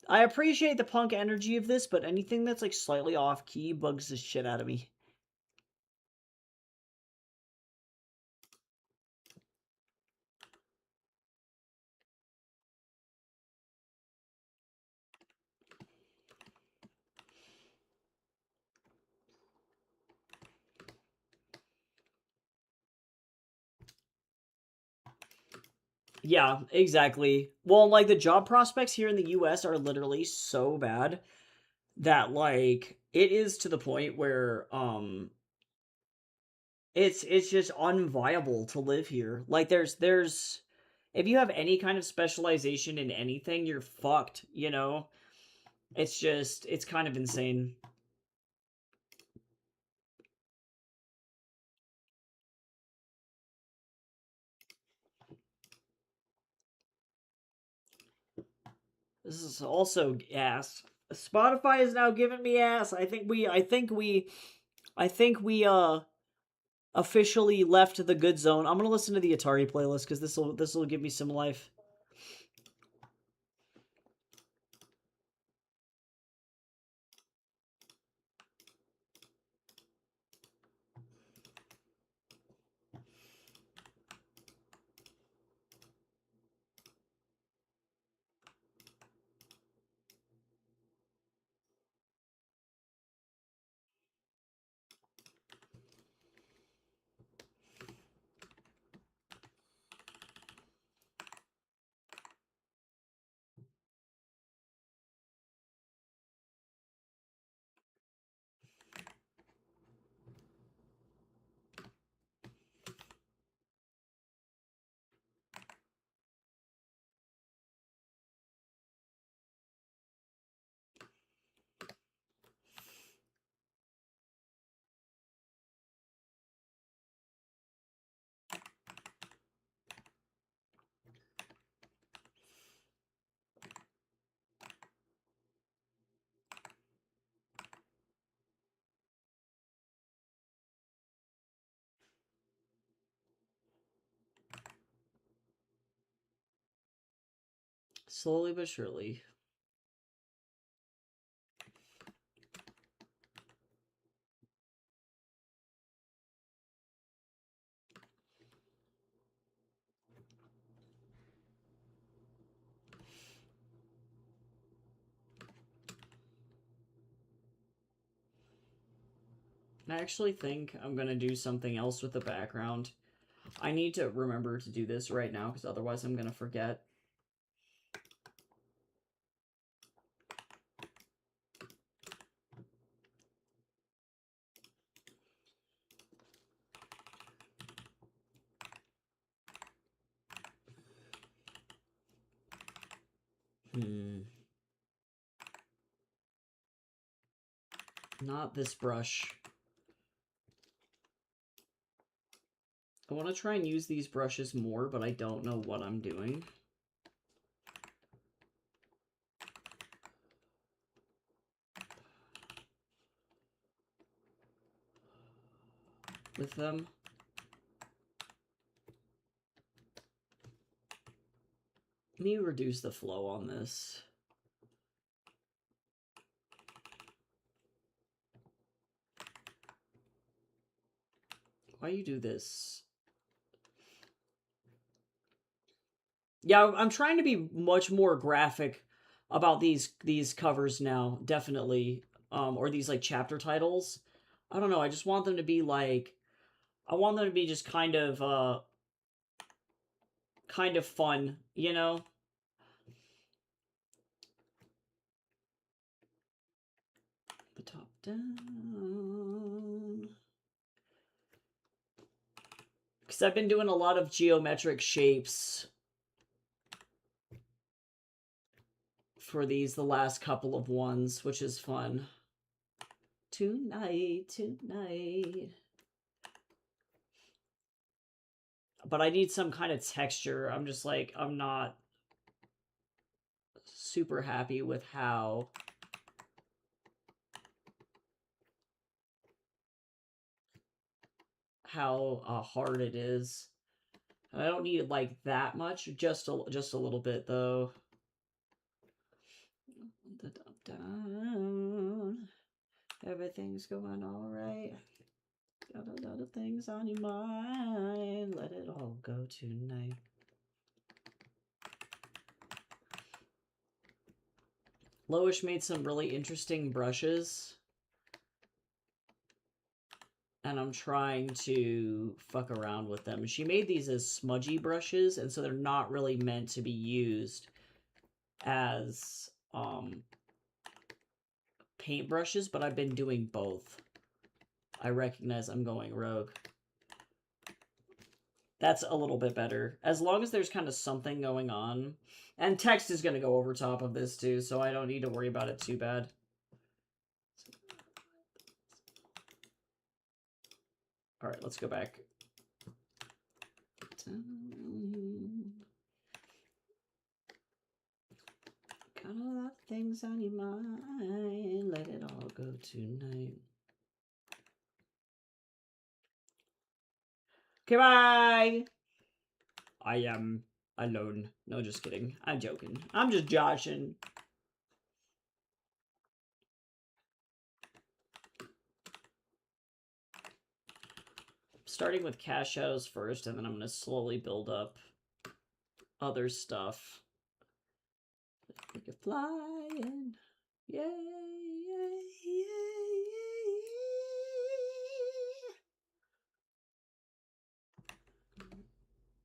[SPEAKER 1] I appreciate the punk energy of this, but anything that's like slightly off key bugs the shit out of me. Yeah, exactly. Well, like the job prospects here in the US are literally so bad that like it is to the point where it's just unviable to live here. Like there's if you have any kind of specialization in anything, you're fucked, you know? It's kind of insane. This is also ass. Spotify is now giving me ass. I think we officially left the good zone. I'm gonna listen to the Atari playlist because this will give me some life. Slowly but surely. I actually think I'm gonna do something else with the background. I need to remember to do this right now because otherwise I'm gonna forget. Not this brush. I want to try and use these brushes more, but I don't know what I'm doing with them. Let me reduce the flow on this. Why you do this? Yeah, I'm trying to be much more graphic about these covers now, definitely. Or these like chapter titles. I don't know, I just want them to be like I want them to be just kind of fun, you know? The top down. Because I've been doing a lot of geometric shapes for these, the last couple of ones, which is fun. Tonight. But I need some kind of texture. I'm just like, I'm not super happy with how hard it is. I don't need like that much, just a little bit though. The top down. Everything's going all right. Got a lot of things on your mind. Let it all go tonight. Loish made some really interesting brushes. And I'm trying to fuck around with them. She made these as smudgy brushes, and so they're not really meant to be used as paint brushes, but I've been doing both. I recognize I'm going rogue. That's a little bit better. As long as there's kind of something going on. And text is going to go over top of this too, so I don't need to worry about it too bad. Alright, let's go back. Got a lot of things on your mind. Let it all go tonight. Okay, bye! I am alone. No, just kidding. I'm joking. I'm just joshing. Starting with cast shadows first, and then I'm going to slowly build up other stuff. Like a flying. Yay, yay, yay, yay.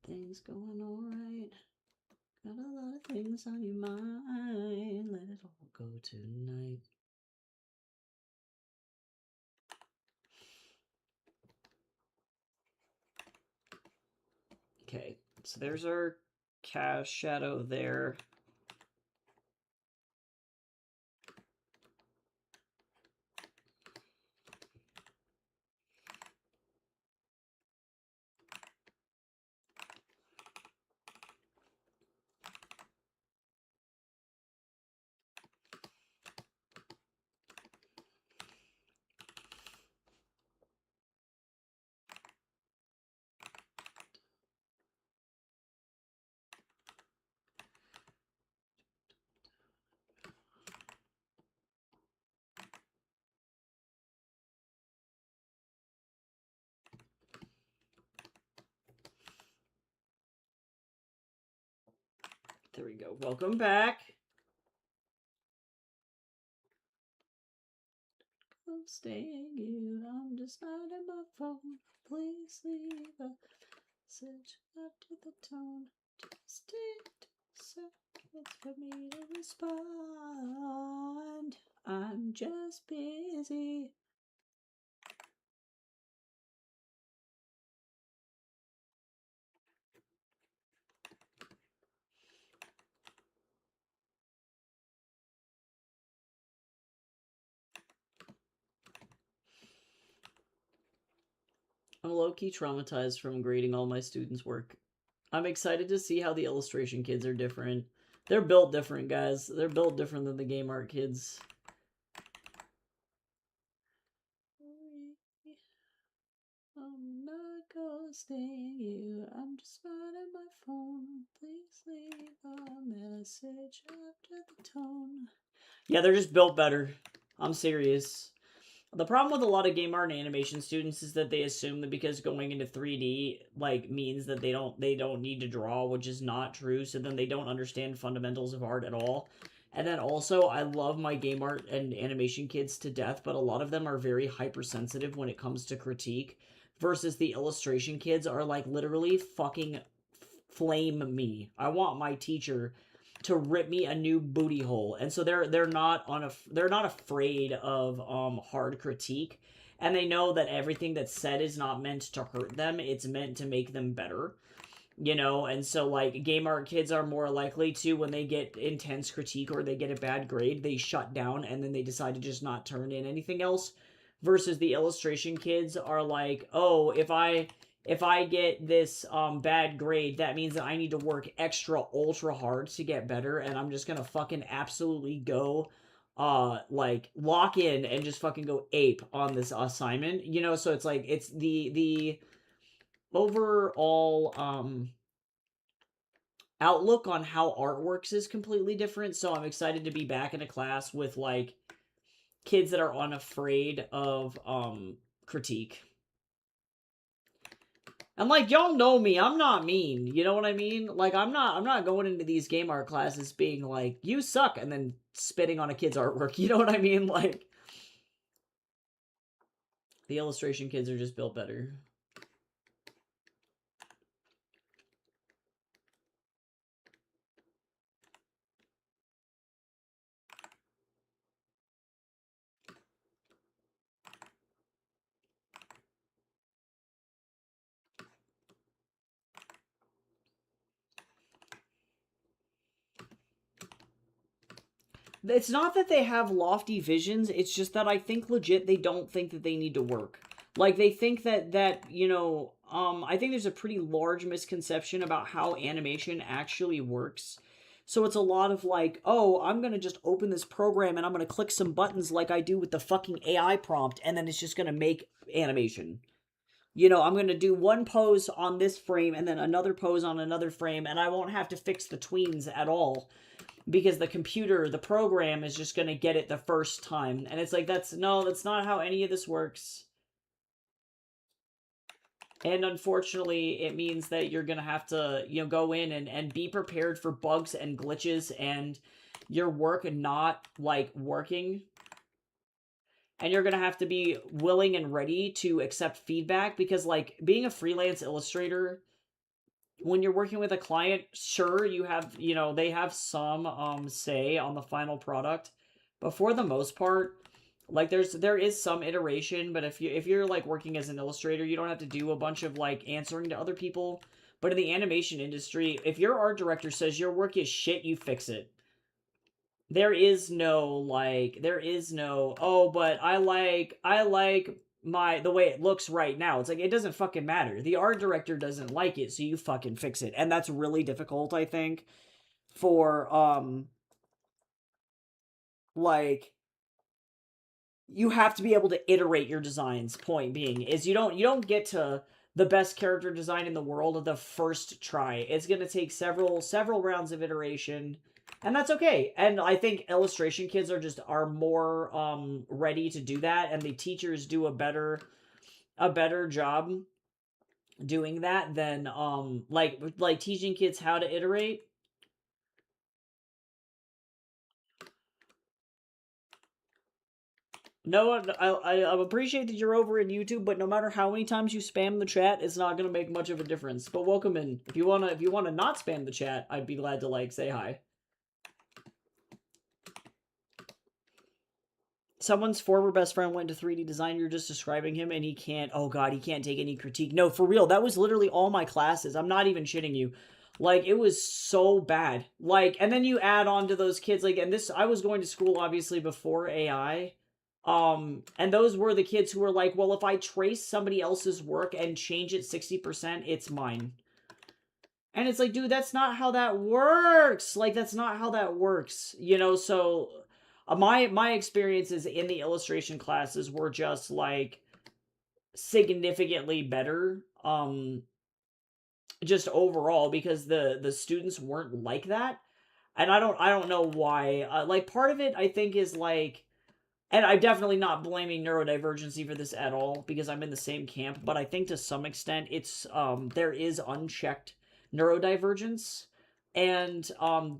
[SPEAKER 1] Things going alright. Got a lot of things on your mind. Let it all go tonight. Okay, so there's our cast shadow there. There we go. Welcome back. I'm staying you. I'm just not on my phone. Please leave a message after the tone. Just take 2 seconds for me to respond. I'm just busy. I'm low-key traumatized from grading all my students' work. I'm excited to see how the illustration kids are different. They're built different, guys. They're built different than the game art kids. I'm not ghosting you. I'm just minding my phone. Please leave a message after the tone. Yeah, they're just built better. I'm serious. The problem with a lot of game art and animation students is that they assume that because going into 3D like means that they don't need to draw, which is not true. So then they don't understand fundamentals of art at all. And then also, I love my game art and animation kids to death, but a lot of them are very hypersensitive when it comes to critique, versus the illustration kids are like literally fucking flame me. I want my teacher to rip me a new booty hole. And so they're not afraid of hard critique, and they know that everything that's said is not meant to hurt them, it's meant to make them better. You know, and so like game art kids are more likely to, when they get intense critique or they get a bad grade, they shut down and then they decide to just not turn in anything else, versus the illustration kids are like, oh, if I get this bad grade, that means that I need to work extra ultra hard to get better, and I'm just gonna fucking absolutely go like lock in and just fucking go ape on this assignment. You know, so it's like it's the overall outlook on how art works is completely different. So I'm excited to be back in a class with like kids that are unafraid of critique. And like, y'all know me, I'm not mean. You know what I mean? Like, I'm not going into these game art classes being like, you suck, and then spitting on a kid's artwork. You know what I mean? Like, the illustration kids are just built better. It's not that they have lofty visions, it's just that I think legit they don't think that they need to work. Like, they think that you know, I think there's a pretty large misconception about how animation actually works. So it's a lot of like, oh, I'm gonna just open this program and I'm gonna click some buttons like I do with the fucking AI prompt, and then it's just gonna make animation. You know, I'm going to do one pose on this frame and then another pose on another frame, and I won't have to fix the tweens at all, because the computer, the program, is just going to get it the first time. And it's like, that's not how any of this works. And unfortunately, it means that you're going to have to, you know, go in and be prepared for bugs and glitches and your work not, like, working. And you're going to have to be willing and ready to accept feedback, because, like, being a freelance illustrator, when you're working with a client, sure, you have, you know, they have some say on the final product, but for the most part, like, there is some iteration. But if you're like working as an illustrator, you don't have to do a bunch of like answering to other people. But in the animation industry, if your art director says your work is shit, you fix it. There is no oh, but I like the way it looks right now. It's like, it doesn't fucking matter. The art director doesn't like it, so you fucking fix it. And that's really difficult, I think, for like, you have to be able to iterate your designs. Point being is, you don't get to the best character design in the world the first try. It's going to take several rounds of iteration, and that's okay. And I think illustration kids are more ready to do that, and the teachers do a better job doing that than like teaching kids how to iterate. No, I appreciate that you're over in YouTube, but no matter how many times you spam the chat, it's not gonna make much of a difference. But welcome in. If you wanna not spam the chat, I'd be glad to like say hi. Someone's former best friend went to 3D design. You're just describing him, and he can't. Oh god, he can't take any critique. No, for real. That was literally all my classes. I'm not even shitting you. Like, it was so bad. Like, and then you add on to those kids, like, and this, I was going to school obviously before AI. And those were the kids who were like, well, if I trace somebody else's work and change it 60%, it's mine. And it's like, dude, that's not how that works. Like, that's not how that works. You know, so my experiences in the illustration classes were just like significantly better, just overall, because the students weren't like that. And I don't know why. Like, part of it I think is like, and I'm definitely not blaming neurodivergency for this at all, because I'm in the same camp, but I think to some extent it's there is unchecked neurodivergence. And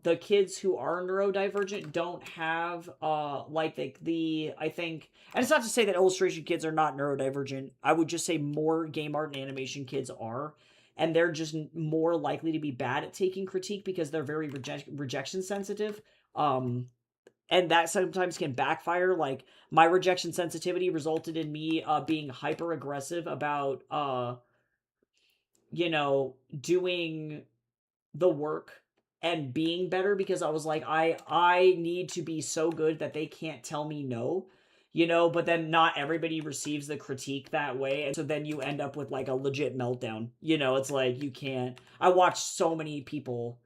[SPEAKER 1] the kids who are neurodivergent don't have like the I think, and it's not to say that illustration kids are not neurodivergent. I would just say more game art and animation kids are, and they're just more likely to be bad at taking critique because they're very rejection sensitive. And that sometimes can backfire. Like, my rejection sensitivity resulted in me being hyper aggressive about doing the work and being better, because I was like, I need to be so good that they can't tell me no. But then not everybody receives the critique that way, and so then you end up with like a legit meltdown. It's like, you can't. I watched so many people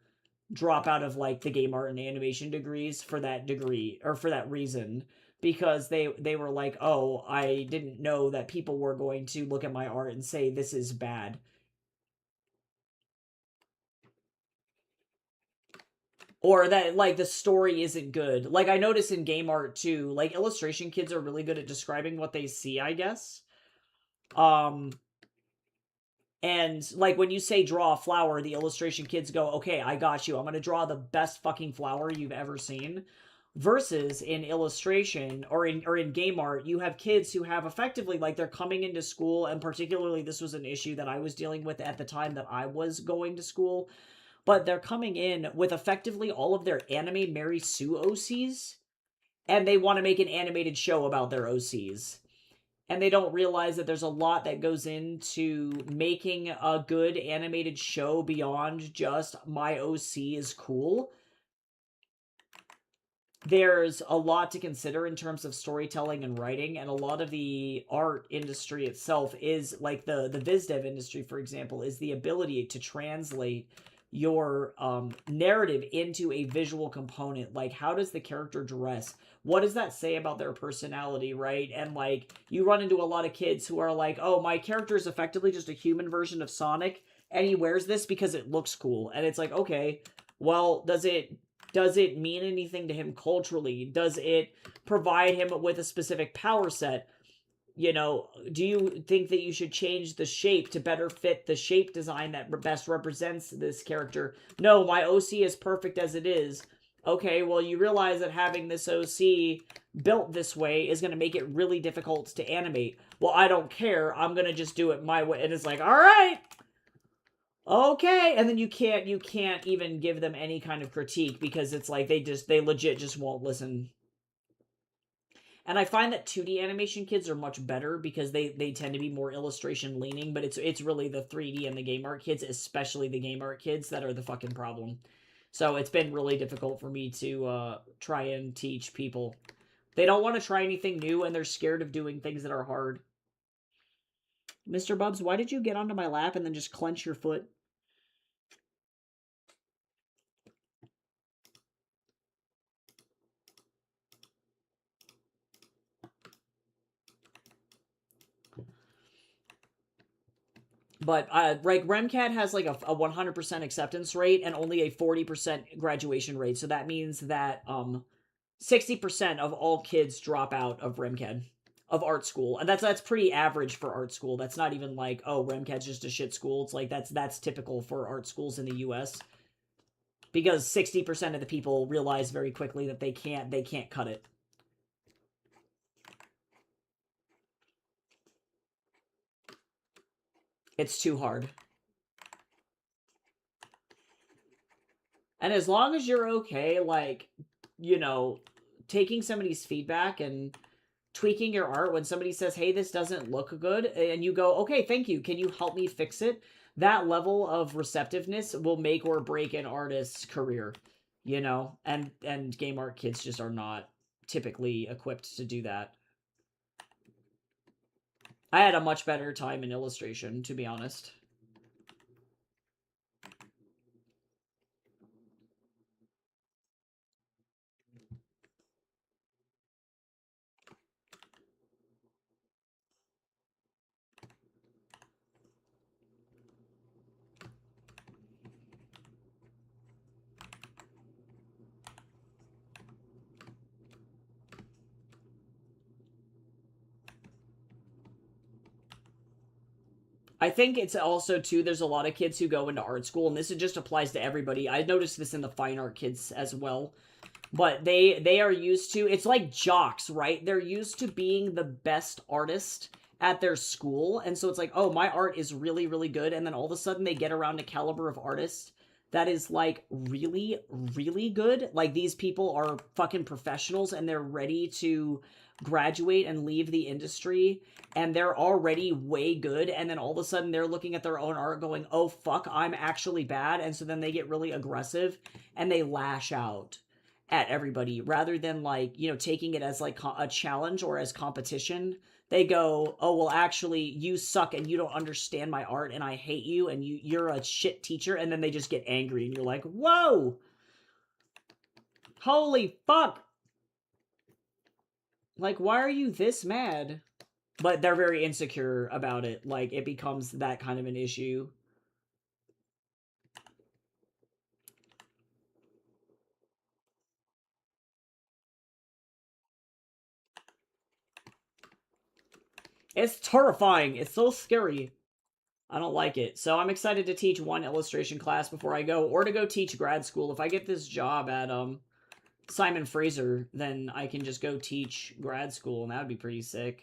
[SPEAKER 1] drop out of like the game art and animation degrees for that degree, or for that reason, because they were like, oh, I didn't know that people were going to look at my art and say this is bad, or that like the story isn't good. Like, I notice in game art too, like illustration kids are really good at describing what they see, I guess. um and like, when you say draw a flower, the illustration kids go, okay, I got you, I'm gonna draw the best fucking flower you've ever seen. Versus in illustration, or in game art, you have kids who have effectively, like, they're coming into school, and particularly this was an issue that I was dealing with at the time that I was going to school, but they're coming in with effectively all of their anime Mary Sue OCs, and they want to make an animated show about their OCs. And they don't realize that there's a lot that goes into making a good animated show beyond just my OC is cool. There's a lot to consider in terms of storytelling and writing, and a lot of the art industry itself is like the viz dev industry, for example, is the ability to translate your narrative into a visual component. Like, how does the character dress? What does that say about their personality, right? And like, you run into a lot of kids who are like, oh, my character is effectively just a human version of Sonic, and he wears this because it looks cool. And it's like, okay, well, does it mean anything to him culturally? Does it provide him with a specific power set? Do you think that you should change the shape to better fit the shape design that best represents this character? No, my OC is perfect as it is. Okay, well, you realize that having this OC built this way is going to make it really difficult to animate. Well, I don't care. I'm going to just do it my way. And it's like, all right, okay. And then you can't even give them any kind of critique, because it's like they legit just won't listen. And I find that 2D animation kids are much better, because they tend to be more illustration leaning, but it's really the 3D and the game art kids, especially the game art kids, that are the fucking problem. So it's been really difficult for me to try and teach people. They don't want to try anything new, and they're scared of doing things that are hard. Mr. Bubs, why did you get onto my lap and then just clench your foot? But like, RemCAD has like a 100% acceptance rate and only a 40% graduation rate. So that means that 60% of all kids drop out of RemCAD, of art school. And that's pretty average for art school. That's not even like, oh, RemCAD's just a shit school. It's like that's typical for art schools in the US, because 60% of the people realize very quickly that they can't cut it. It's too hard. And as long as you're okay, like, taking somebody's feedback and tweaking your art, when somebody says, hey, this doesn't look good, and you go, okay, thank you, can you help me fix it? That level of receptiveness will make or break an artist's career, and game art kids just are not typically equipped to do that. I had a much better time in illustration, to be honest. I think it's also too, there's a lot of kids who go into art school, and this just applies to everybody. I noticed this in the fine art kids as well. But they are used to, it's like jocks, right? They're used to being the best artist at their school, and so it's like, oh, my art is really, really good, and then all of a sudden they get around a caliber of artist that is like really, really good. Like, these people are fucking professionals, and they're ready to graduate and leave the industry, and they're already way good, and then all of a sudden they're looking at their own art going, oh fuck, I'm actually bad, and so then they get really aggressive and they lash out at everybody rather than, like, you know, taking it as like a challenge or as competition. They go, oh well, actually you suck and you don't understand my art and I hate you and you're a shit teacher, and then they just get angry and you're like, whoa, holy fuck, like, why are you this mad? But they're very insecure about it. Like, it becomes that kind of an issue. It's terrifying. It's so scary. I don't like it. So I'm excited to teach one illustration class before I go, or to go teach grad school. If I get this job at Simon Fraser, then I can just go teach grad school, and that would be pretty sick.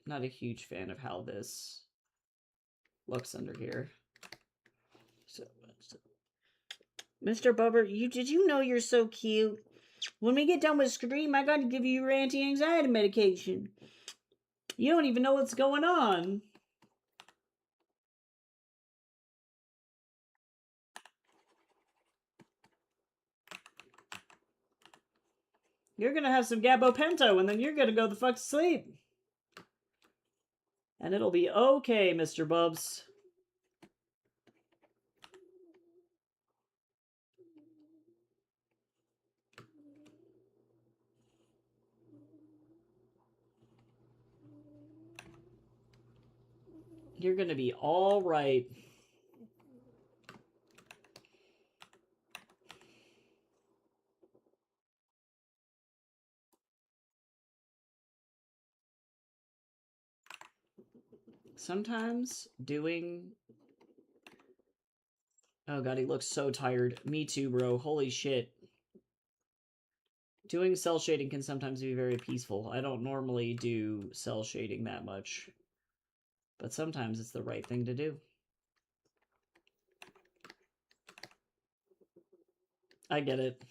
[SPEAKER 1] Not a huge fan of how this looks under here. So Mr. Bubber, did you know you're so cute? When we get done with Scream, I gotta give you your anti-anxiety medication. You don't even know what's going on. You're gonna have some gabapentin, and then you're gonna go the fuck to sleep. And it'll be okay, Mr. Bubs. You're gonna be all right. Sometimes doing... Oh god, he looks so tired. Me too, bro. Holy shit. Doing cell shading can sometimes be very peaceful. I don't normally do cell shading that much, but sometimes it's the right thing to do. I get it.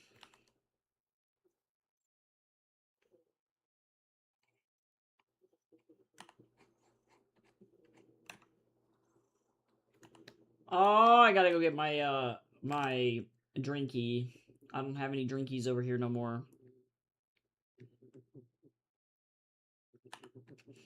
[SPEAKER 1] Oh, I gotta go get my, my drinky. I don't have any drinkies over here no more.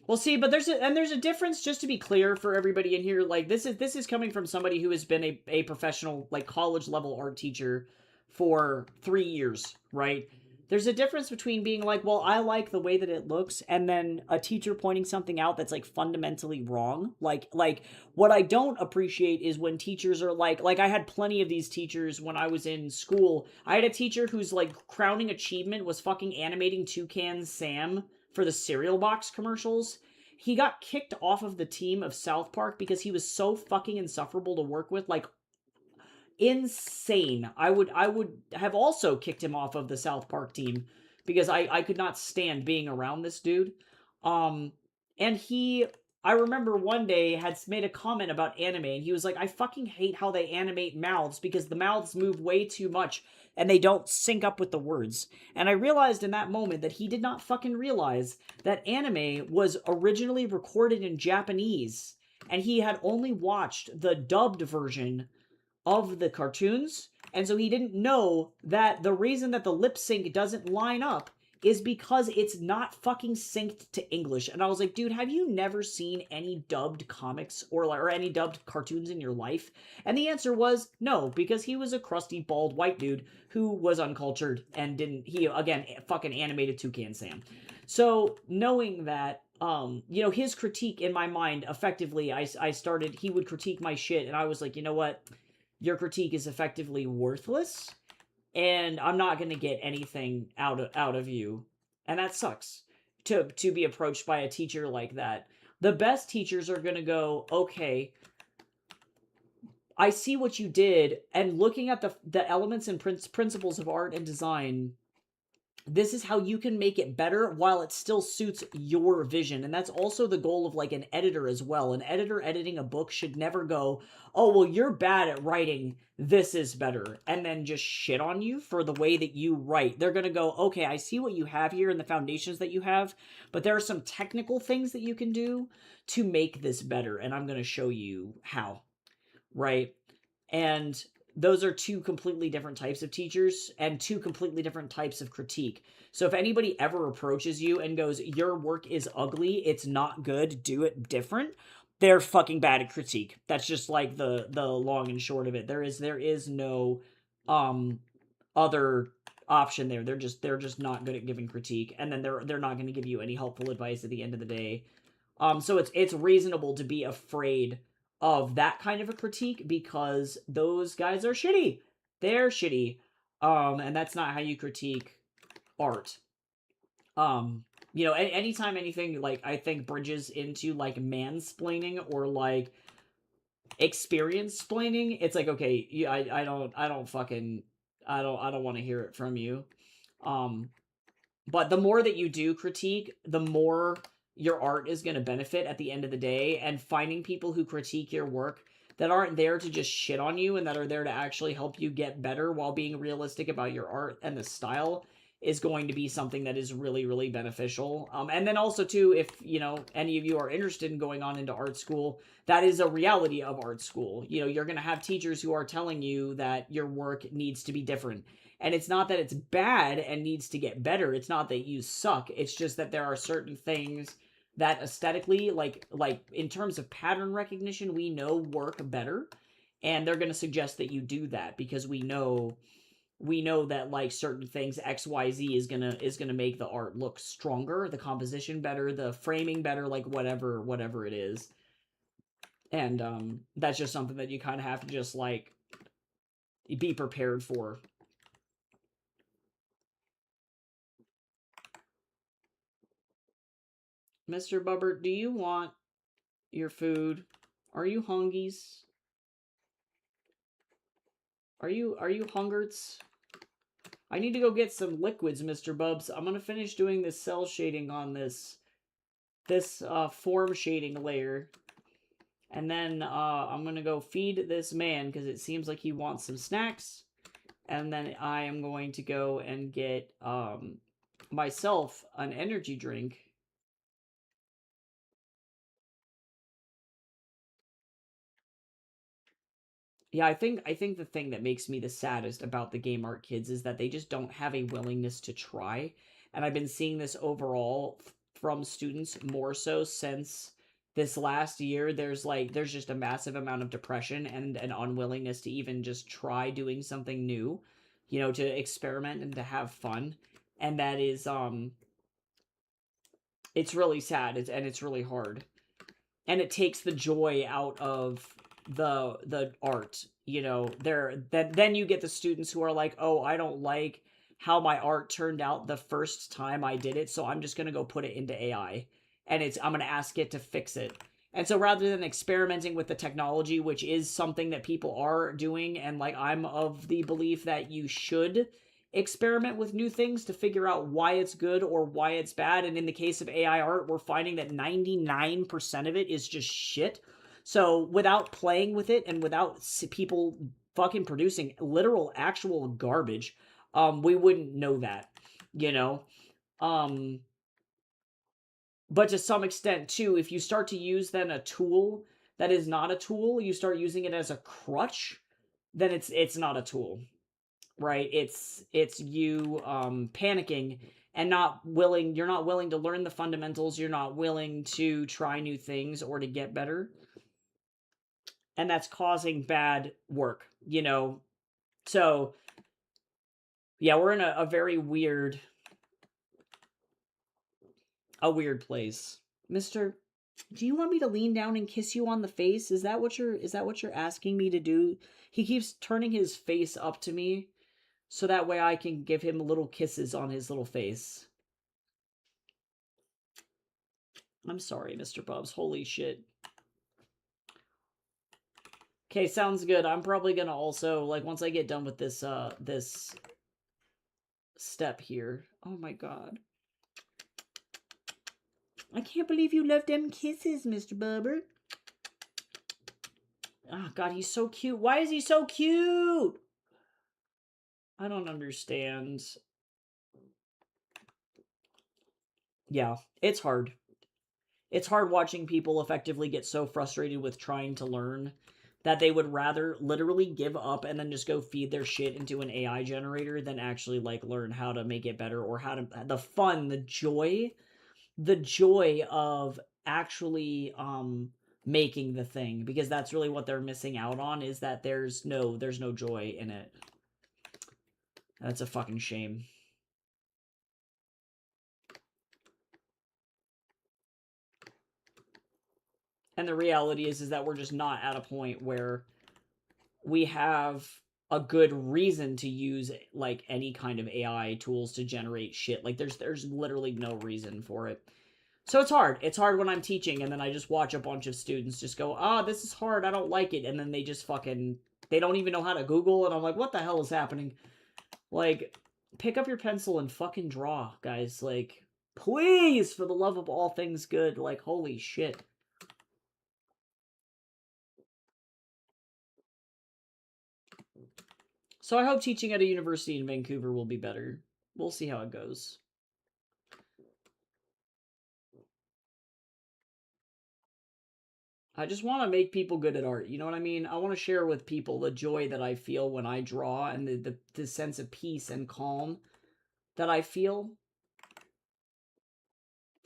[SPEAKER 1] Well, see, but there's a difference, just to be clear for everybody in here. Like, this is coming from somebody who has been a professional, like, college level art teacher for 3 years, right? There's a difference between being like, well, I like the way that it looks, and then a teacher pointing something out that's like fundamentally wrong. Like what I don't appreciate is when teachers are like I had plenty of these teachers when I was in school. I had a teacher whose like crowning achievement was fucking animating Toucan Sam for the cereal box commercials. He got kicked off of the team of South Park because he was so fucking insufferable to work with. Like, insane. I would have also kicked him off of the South Park team because I could not stand being around this dude. And he, I remember one day had made a comment about anime, and he was like, I fucking hate how they animate mouths because the mouths move way too much and they don't sync up with the words. And I realized in that moment that he did not fucking realize that anime was originally recorded in Japanese, and he had only watched the dubbed version of the cartoons, and so he didn't know that the reason that the lip sync doesn't line up is because it's not fucking synced to English. And I was like, dude, have you never seen any dubbed comics or any dubbed cartoons in your life? And the answer was no, because he was a crusty, bald, white dude who was uncultured and he, again, fucking animated Toucan Sam. So, knowing that, you know, his critique in my mind, effectively, I started, he would critique my shit, and I was like, you know what? Your critique is effectively worthless, and I'm not going to get anything out of you. And that sucks. to be approached by a teacher like that. The best teachers are going to go, okay, I see what you did, and looking at the elements and principles of art and design, this is how you can make it better while it still suits your vision. And that's also the goal of like an editor as well. An editor editing a book should never go, oh, well, you're bad at writing, this is better, and then just shit on you for the way that you write. They're going to go, okay, I see what you have here and the foundations that you have, but there are some technical things that you can do to make this better, and I'm going to show you how, right? And those are two completely different types of teachers and two completely different types of critique. So if anybody ever approaches you and goes, your work is ugly, it's not good, do it different, they're fucking bad at critique. That's just like the long and short of it. There is no other option there. They're just not good at giving critique, and then they're not going to give you any helpful advice at the end of the day. So it's reasonable to be afraid of that kind of a critique because those guys are shitty. They're shitty. And that's not how you critique art. You know, anytime anything like I think bridges into like mansplaining or like experience splaining, it's like, okay, I don't want to hear it from you. But the more that you do critique, the more your art is going to benefit at the end of the day. And finding people who critique your work that aren't there to just shit on you and that are there to actually help you get better while being realistic about your art and the style is going to be something that is really, really beneficial. And then also too, if, you know, any of you are interested in going on into art school, that is a reality of art school. You know, you're going to have teachers who are telling you that your work needs to be different. And it's not that it's bad and needs to get better. It's not that you suck. It's just that there are certain things that aesthetically, like in terms of pattern recognition, we know work better. And they're going to suggest that you do that because we know that like certain things XYZ is gonna make the art look stronger, the composition better, the framing better, like whatever it is. And that's just something that you kind of have to just like be prepared for. Mr. Bubbert, do you want your food? Are you hungies? Are you hungerts? I need to go get some liquids, Mr. Bubs. I'm gonna finish doing this cell shading on this form shading layer. And then I'm gonna go feed this man because it seems like he wants some snacks. And then I am going to go and get myself an energy drink. Yeah, I think the thing that makes me the saddest about the Game Art kids is that they just don't have a willingness to try. And I've been seeing this overall from students more so since this last year. There's just a massive amount of depression and an unwillingness to even just try doing something new, you know, to experiment and to have fun. And that is it's really sad. It's really hard. And it takes the joy out of the art. You know, then you get the students who are like, oh, I don't like how my art turned out the first time I did it, so I'm just gonna go put it into AI, and I'm gonna ask it to fix it. And so rather than experimenting with the technology, which is something that people are doing, and like I'm of the belief that you should experiment with new things to figure out why it's good or why it's bad. And in the case of AI art, we're finding that 99% of it is just shit. So without playing with it and without people fucking producing literal actual garbage, we wouldn't know that, you know? But to some extent too, if you start to use then a tool that is not a tool, you start using it as a crutch, then it's not a tool, right? It's you panicking and you're not willing to learn the fundamentals, you're not willing to try new things or to get better. And that's causing bad work, you know. So yeah, we're in a very weird place. Mister, do you want me to lean down and kiss you on the face? Is that what you're asking me to do? He keeps turning his face up to me so that way I can give him little kisses on his little face. I'm sorry, Mr. Bubs. Holy shit. Okay, sounds good. I'm probably gonna also, like, once I get done with this, this step here. Oh my god. I can't believe you left them kisses, Mr. Bubber. Oh god, he's so cute. Why is he so cute? I don't understand. Yeah, it's hard. It's hard watching people effectively get so frustrated with trying to learn that they would rather literally give up and then just go feed their shit into an AI generator than actually like learn how to make it better or how to the fun, the joy of actually making the thing, because that's really what they're missing out on, is that there's no joy in it. That's a fucking shame. And the reality is that we're just not at a point where we have a good reason to use like any kind of AI tools to generate shit. Like there's literally no reason for it. So it's hard. It's hard when I'm teaching and then I just watch a bunch of students just go, this is hard, I don't like it. And then they just fucking, they don't even know how to Google. And I'm like, what the hell is happening? Like, pick up your pencil and fucking draw, guys. Like, please, for the love of all things good. Like, holy shit. So I hope teaching at a university in Vancouver will be better. We'll see how it goes. I just want to make people good at art. You know what I mean? I want to share with people the joy that I feel when I draw and the sense of peace and calm that I feel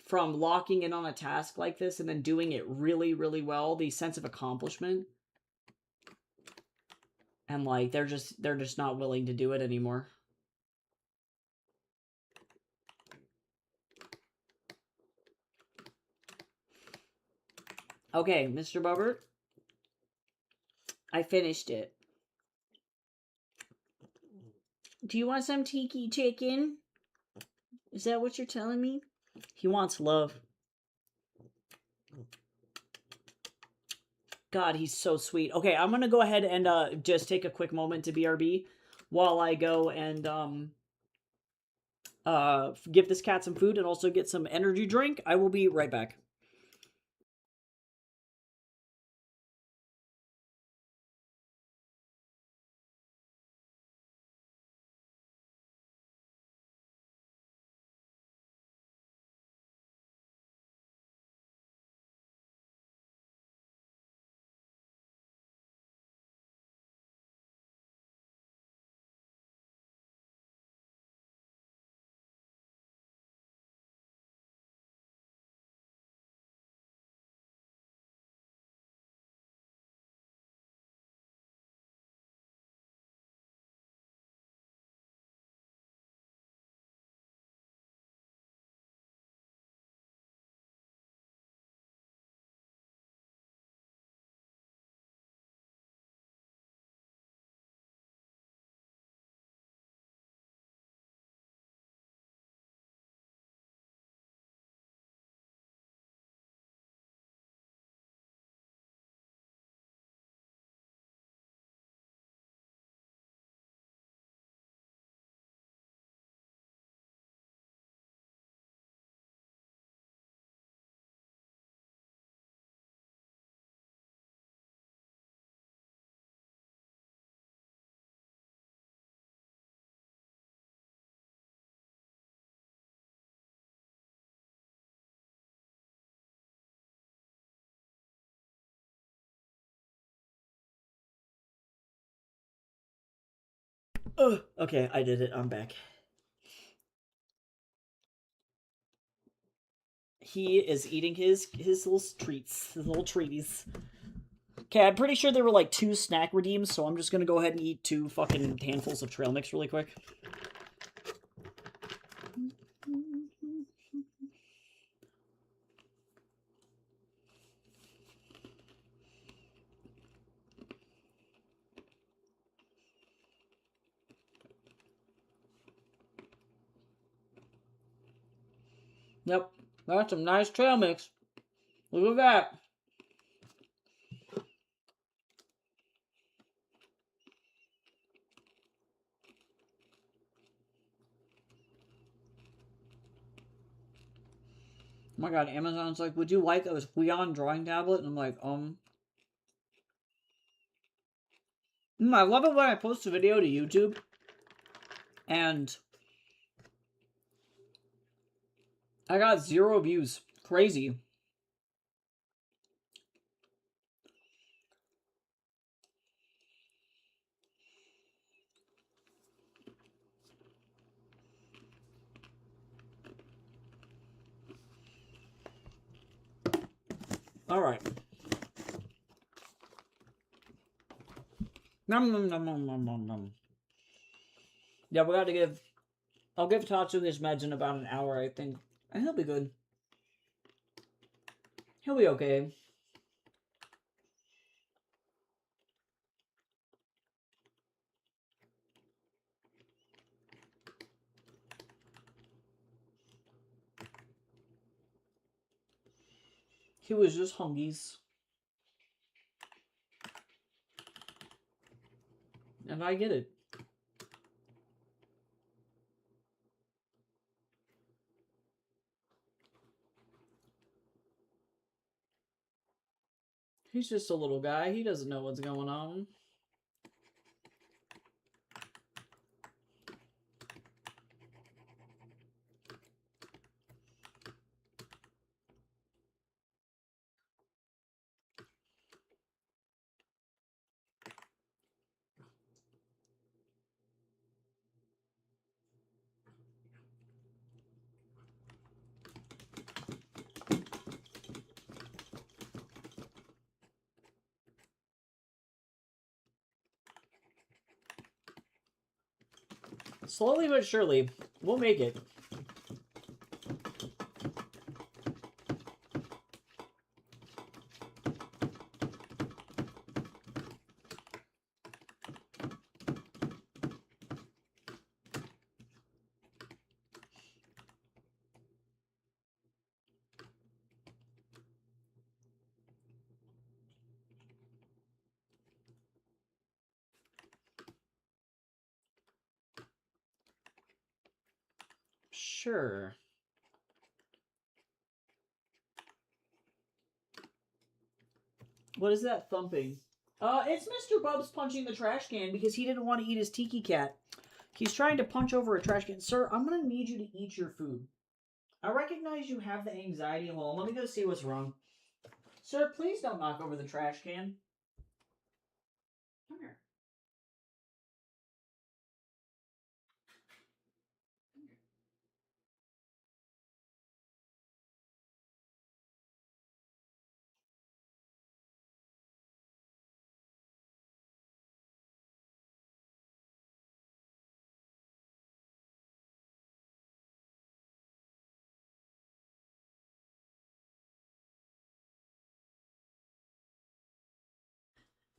[SPEAKER 1] from locking in on a task like this and then doing it really, really well. The sense of accomplishment. And like they're just not willing to do it anymore. Okay, Mr. Bubber, I finished it. Do you want some tiki chicken? Is that what you're telling me? He wants love. God, he's so sweet. Okay, I'm gonna go ahead and just take a quick moment to BRB while I go and give this cat some food and also get some energy drink. I will be right back. Okay, I did it. I'm back. He is eating his little treats, his little treaties. Okay, I'm pretty sure there were like 2 snack redeems, so I'm just gonna go ahead and eat 2 fucking handfuls of trail mix really quick. Yep, that's some nice trail mix. Look at that. Oh my god, Amazon's like, would you like a Huion drawing tablet? And I'm like, I love it when I post a video to YouTube and I got 0 views. Crazy. Alright. Nom nom nom nom nom nom nom. Yeah, we gotta give... I'll give Tatsu his meds in about an hour, I think. And he'll be good. He'll be okay. He was just hungies. And I get it. He's just a little guy. He doesn't know what's going on. Slowly but surely, we'll make it. Sure. What is that thumping? It's Mr. Bubs punching the trash can because he didn't want to eat his tiki cat. He's trying to punch over a trash can. Sir, I'm going to need you to eat your food. I recognize you have the anxiety. Hold on, let me go see what's wrong. Sir, please don't knock over the trash can. Come here.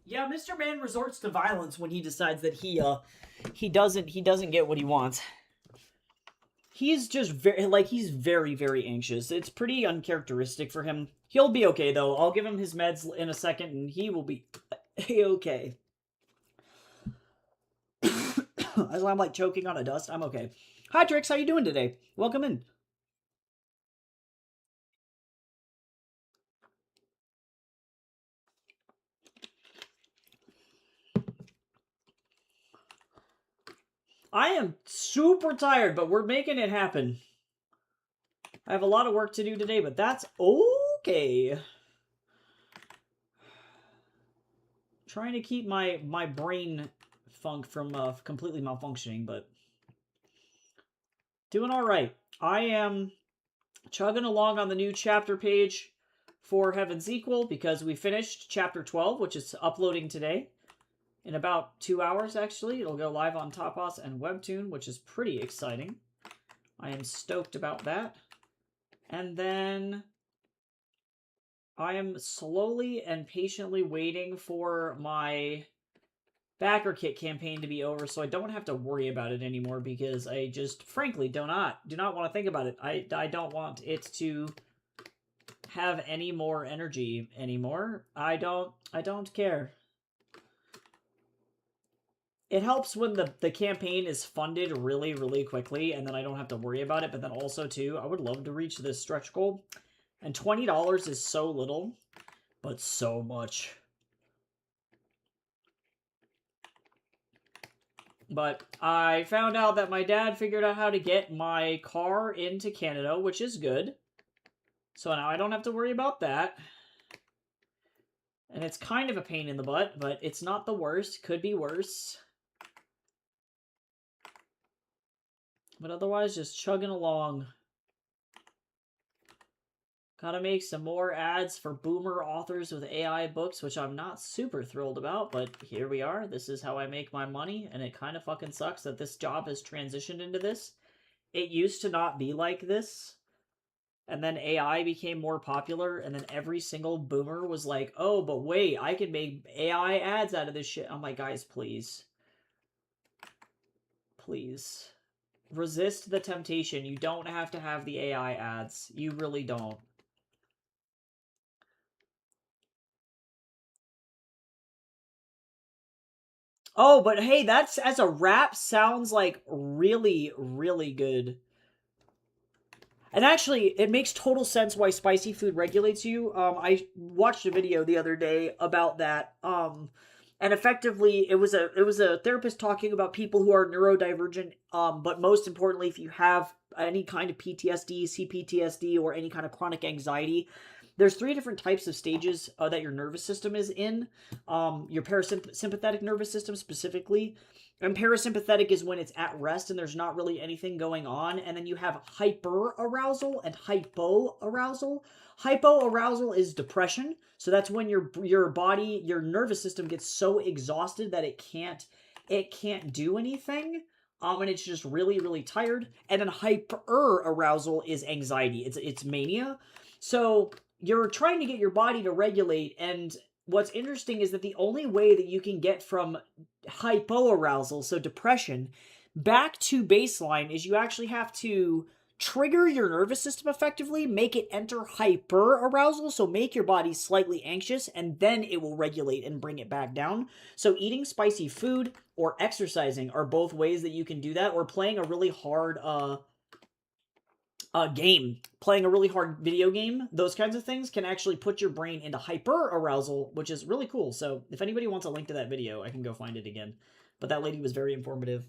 [SPEAKER 1] Yeah, Mr. Man resorts to violence when he decides that he doesn't get what he wants. He's just he's very, very anxious. It's pretty uncharacteristic for him. He'll be okay, though. I'll give him his meds in a second, and he will be okay. As I'm, like, choking on a dust, I'm okay. Hi, Trix. How you doing today? Welcome in. I am super tired, but we're making it happen. I have a lot of work to do today, but that's okay. Trying to keep my brain funk from completely malfunctioning, but doing all right. I am chugging along on the new chapter page for Heaven's Equal because we finished chapter 12, which is uploading today. In about 2 hours, actually. It'll go live on Tapas and Webtoon, which is pretty exciting. I am stoked about that. And then I am slowly and patiently waiting for my backer kit campaign to be over so I don't have to worry about it anymore because I just frankly do not want to think about it. I don't want it to have any more energy anymore. I don't care. It helps when the campaign is funded really, really quickly, and then I don't have to worry about it. But then also, too, I would love to reach this stretch goal. And $20 is so little, but so much. But I found out that my dad figured out how to get my car into Canada, which is good. So now I don't have to worry about that. And it's kind of a pain in the butt, but it's not the worst. Could be worse. But otherwise, just chugging along. Gotta make some more ads for boomer authors with AI books, which I'm not super thrilled about, but here we are. This is how I make my money, and it kind of fucking sucks that this job has transitioned into this. It used to not be like this, and then AI became more popular, and then every single boomer was like, oh, but wait, I can make AI ads out of this shit. I'm like, guys, please. Please. Resist the temptation. You don't have to have the AI ads. You really don't. Oh, but hey, that's as a rap sounds like really, really good. And actually, it makes total sense why spicy food regulates you. I watched a video the other day about that. And effectively, it was a therapist talking about people who are neurodivergent. But most importantly, if you have any kind of PTSD, CPTSD, or any kind of chronic anxiety, there's 3 different types of stages that your nervous system is in. Your parasympathetic nervous system specifically. And parasympathetic is when it's at rest and there's not really anything going on. And then you have hyperarousal and hypoarousal. Hypoarousal is depression. So that's when your body, your nervous system gets so exhausted that it can't do anything. And it's just really, really tired. And then hyperarousal is anxiety. It's mania. So you're trying to get your body to regulate, and what's interesting is that the only way that you can get from hypoarousal, so depression, back to baseline is you actually have to trigger your nervous system effectively, make it enter hyperarousal, so make your body slightly anxious, and then it will regulate and bring it back down. So eating spicy food or exercising are both ways that you can do that, or playing a really hard game, playing a really hard video game, those kinds of things can actually put your brain into hyper arousal, which is really cool. So if anybody wants a link to that video, I can go find it again. But that lady was very informative.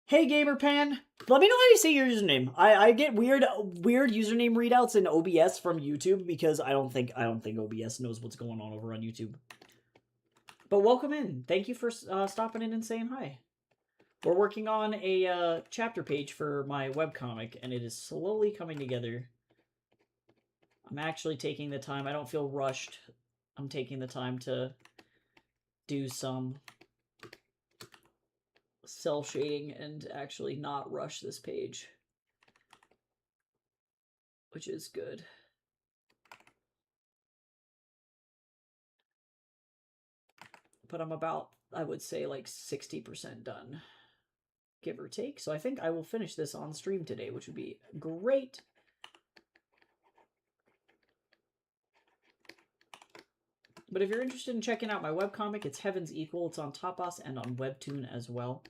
[SPEAKER 1] Hey GamerPan, let me know how you say your username. I get weird username readouts in OBS from YouTube because I don't think OBS knows what's going on over on YouTube. But welcome in. Thank you for stopping in and saying hi. We're working on a chapter page for my webcomic, and it is slowly coming together. I'm actually taking the time. I don't feel rushed. I'm taking the time to do some cell shading and actually not rush this page, which is good. But I'm about, I would say, like 60% done, give or take. So I think I will finish this on stream today, which would be great. But if you're interested in checking out my webcomic, it's Heaven's Equal. It's on Tapas and on Webtoon as well.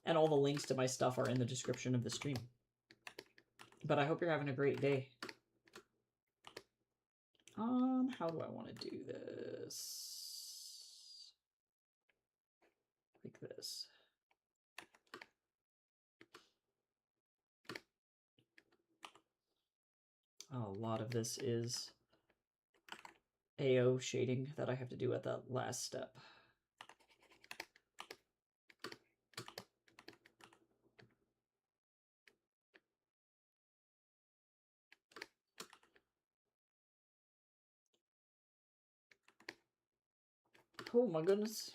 [SPEAKER 1] And all the links to my stuff are in the description of the stream. But I hope you're having a great day. How do I want to do this? Like this. A lot of this is AO shading that I have to do at that last step. Oh my goodness.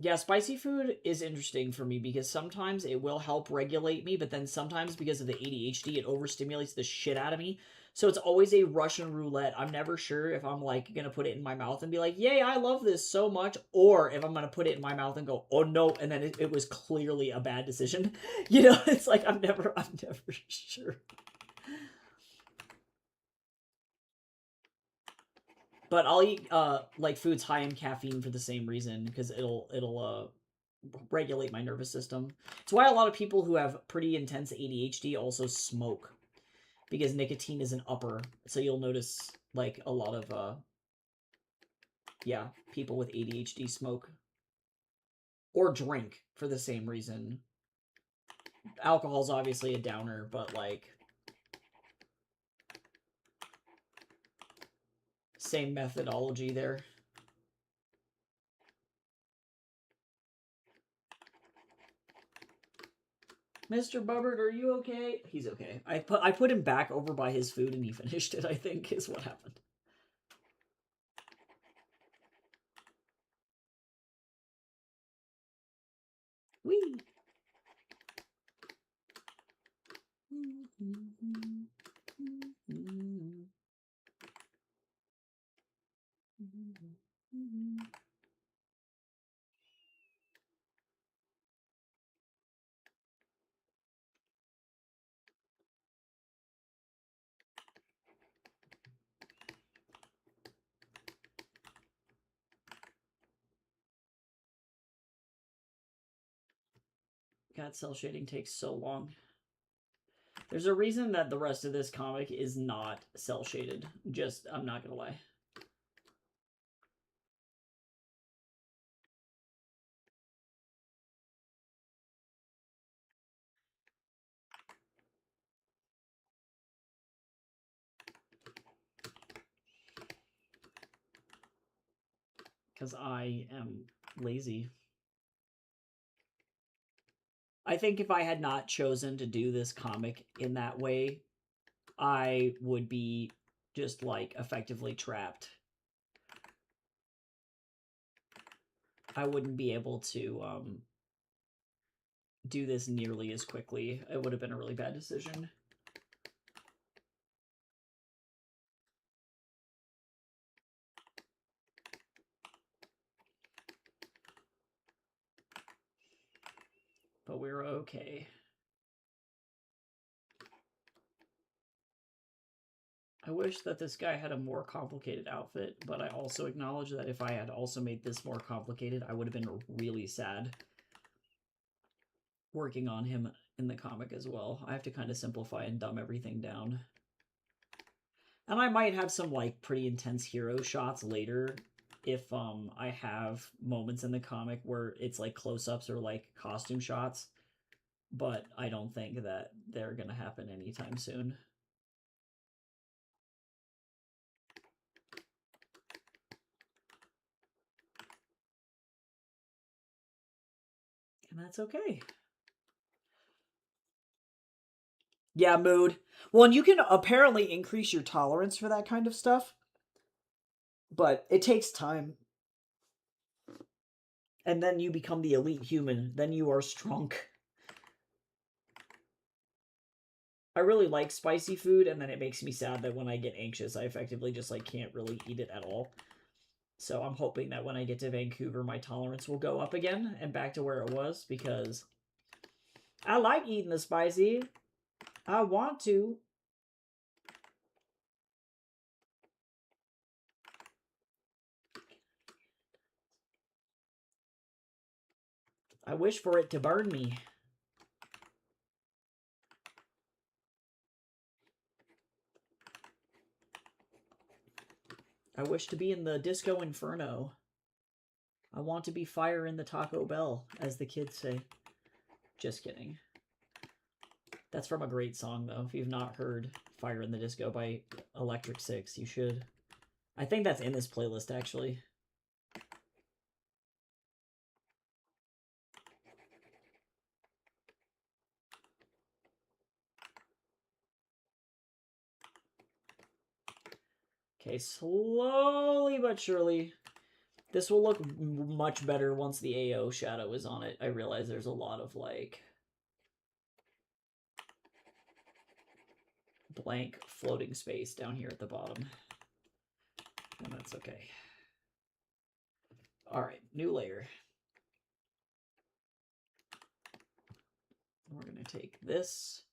[SPEAKER 1] Yeah, spicy food is interesting for me because sometimes it will help regulate me, but then sometimes because of the ADHD, it overstimulates the shit out of me. So it's always a Russian roulette. I'm never sure if I'm like gonna put it in my mouth and be like, yay, I love this so much, or if I'm gonna put it in my mouth and go, oh no, and then it was clearly a bad decision. You know, it's like I'm never sure. But I'll eat like foods high in caffeine for the same reason, because it'll regulate my nervous system. It's why a lot of people who have pretty intense ADHD also smoke, because nicotine is an upper. So you'll notice like a lot of yeah, people with ADHD smoke or drink for the same reason. Alcohol's obviously a downer, but like same methodology there. Mr. Bubbard, are you okay? He's okay. I put him back over by his food and he finished it, I think, is what happened. Whee! God, cell shading takes so long. There's a reason that the rest of this comic is not cell shaded. Just, I'm not gonna lie. Because I am lazy. I think if I had not chosen to do this comic in that way, I would be just like effectively trapped. I wouldn't be able to do this nearly as quickly. It would have been a really bad decision. But we're okay. I wish that this guy had a more complicated outfit, but I also acknowledge that if I had also made this more complicated, I would have been really sad working on him in the comic as well. I have to kind of simplify and dumb everything down. And I might have some like pretty intense hero shots later if I have moments in the comic where it's like close-ups or like costume shots, but I don't think that they're gonna happen anytime soon. And that's okay. Yeah, mood. Well, and you can apparently increase your tolerance for that kind of stuff, but it takes time. And then you become the elite human. Then you are strong. I really like spicy food, and then it makes me sad that when I get anxious, I effectively just like can't really eat it at all. So I'm hoping that when I get to Vancouver, my tolerance will go up again and back to where it was, because I like eating the spicy. I want to. I wish for it to burn me. I wish to be in the Disco Inferno. I want to be fire in the Taco Bell, as the kids say. Just kidding. That's from a great song, though. If you've not heard Fire in the Disco by Electric Six, you should. I think that's in this playlist, actually. Okay, slowly but surely. This will look much better once the AO shadow is on it. I realize there's a lot of, like, blank floating space down here at the bottom. And that's okay. All right, new layer. We're going to take this,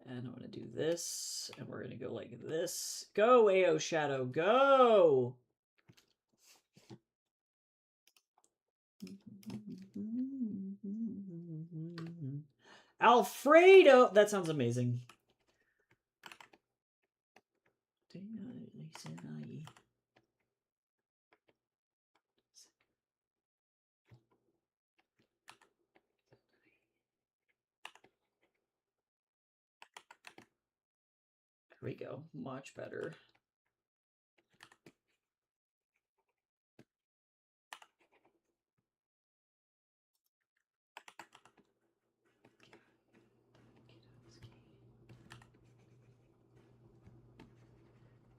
[SPEAKER 1] and I'm going to do this, and we're going to go like this. Go, AO Shadow, go! Alfredo! That sounds amazing. There we go. Much better.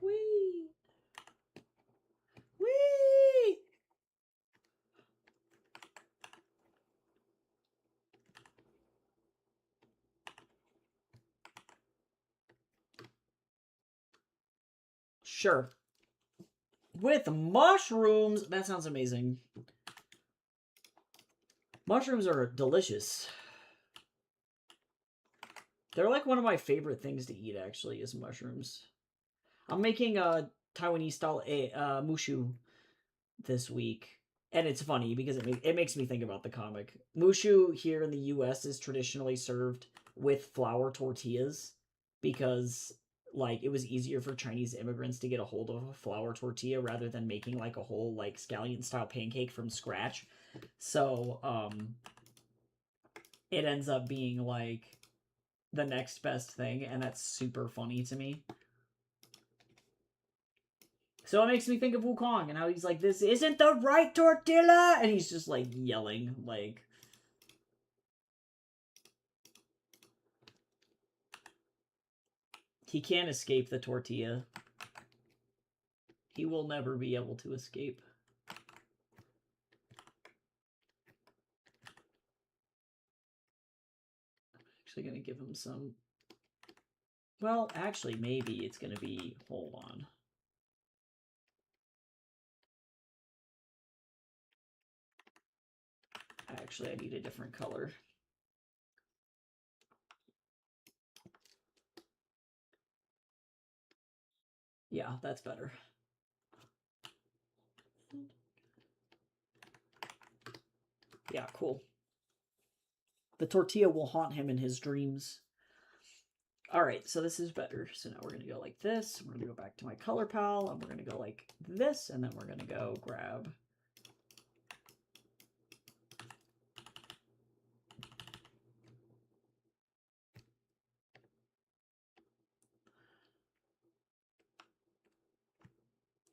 [SPEAKER 1] Whee! Whee! Sure. With mushrooms, that sounds amazing. Mushrooms are delicious. They're like one of my favorite things to eat, actually, is mushrooms. I'm making a Taiwanese style mushu this week. And it's funny because it makes me think about the comic. Mushu here in the US is traditionally served with flour tortillas because like it was easier for Chinese immigrants to get a hold of a flour tortilla rather than making like a whole like scallion style pancake from scratch. So it ends up being like the next best thing, and that's super funny to me. So it makes me think of Wukong and how he's like, this isn't the right tortilla! And he's just like yelling, like... He can't escape the tortilla. He will never be able to escape. I'm actually going to give him some... Well, actually, maybe it's going to be... Hold on. Actually, I need a different color. Yeah, that's better. Yeah, cool. The tortilla will haunt him in his dreams. All right, so this is better. So now we're going to go like this. We're going to go back to my color pal, and we're going to go like this, and then we're going to go grab...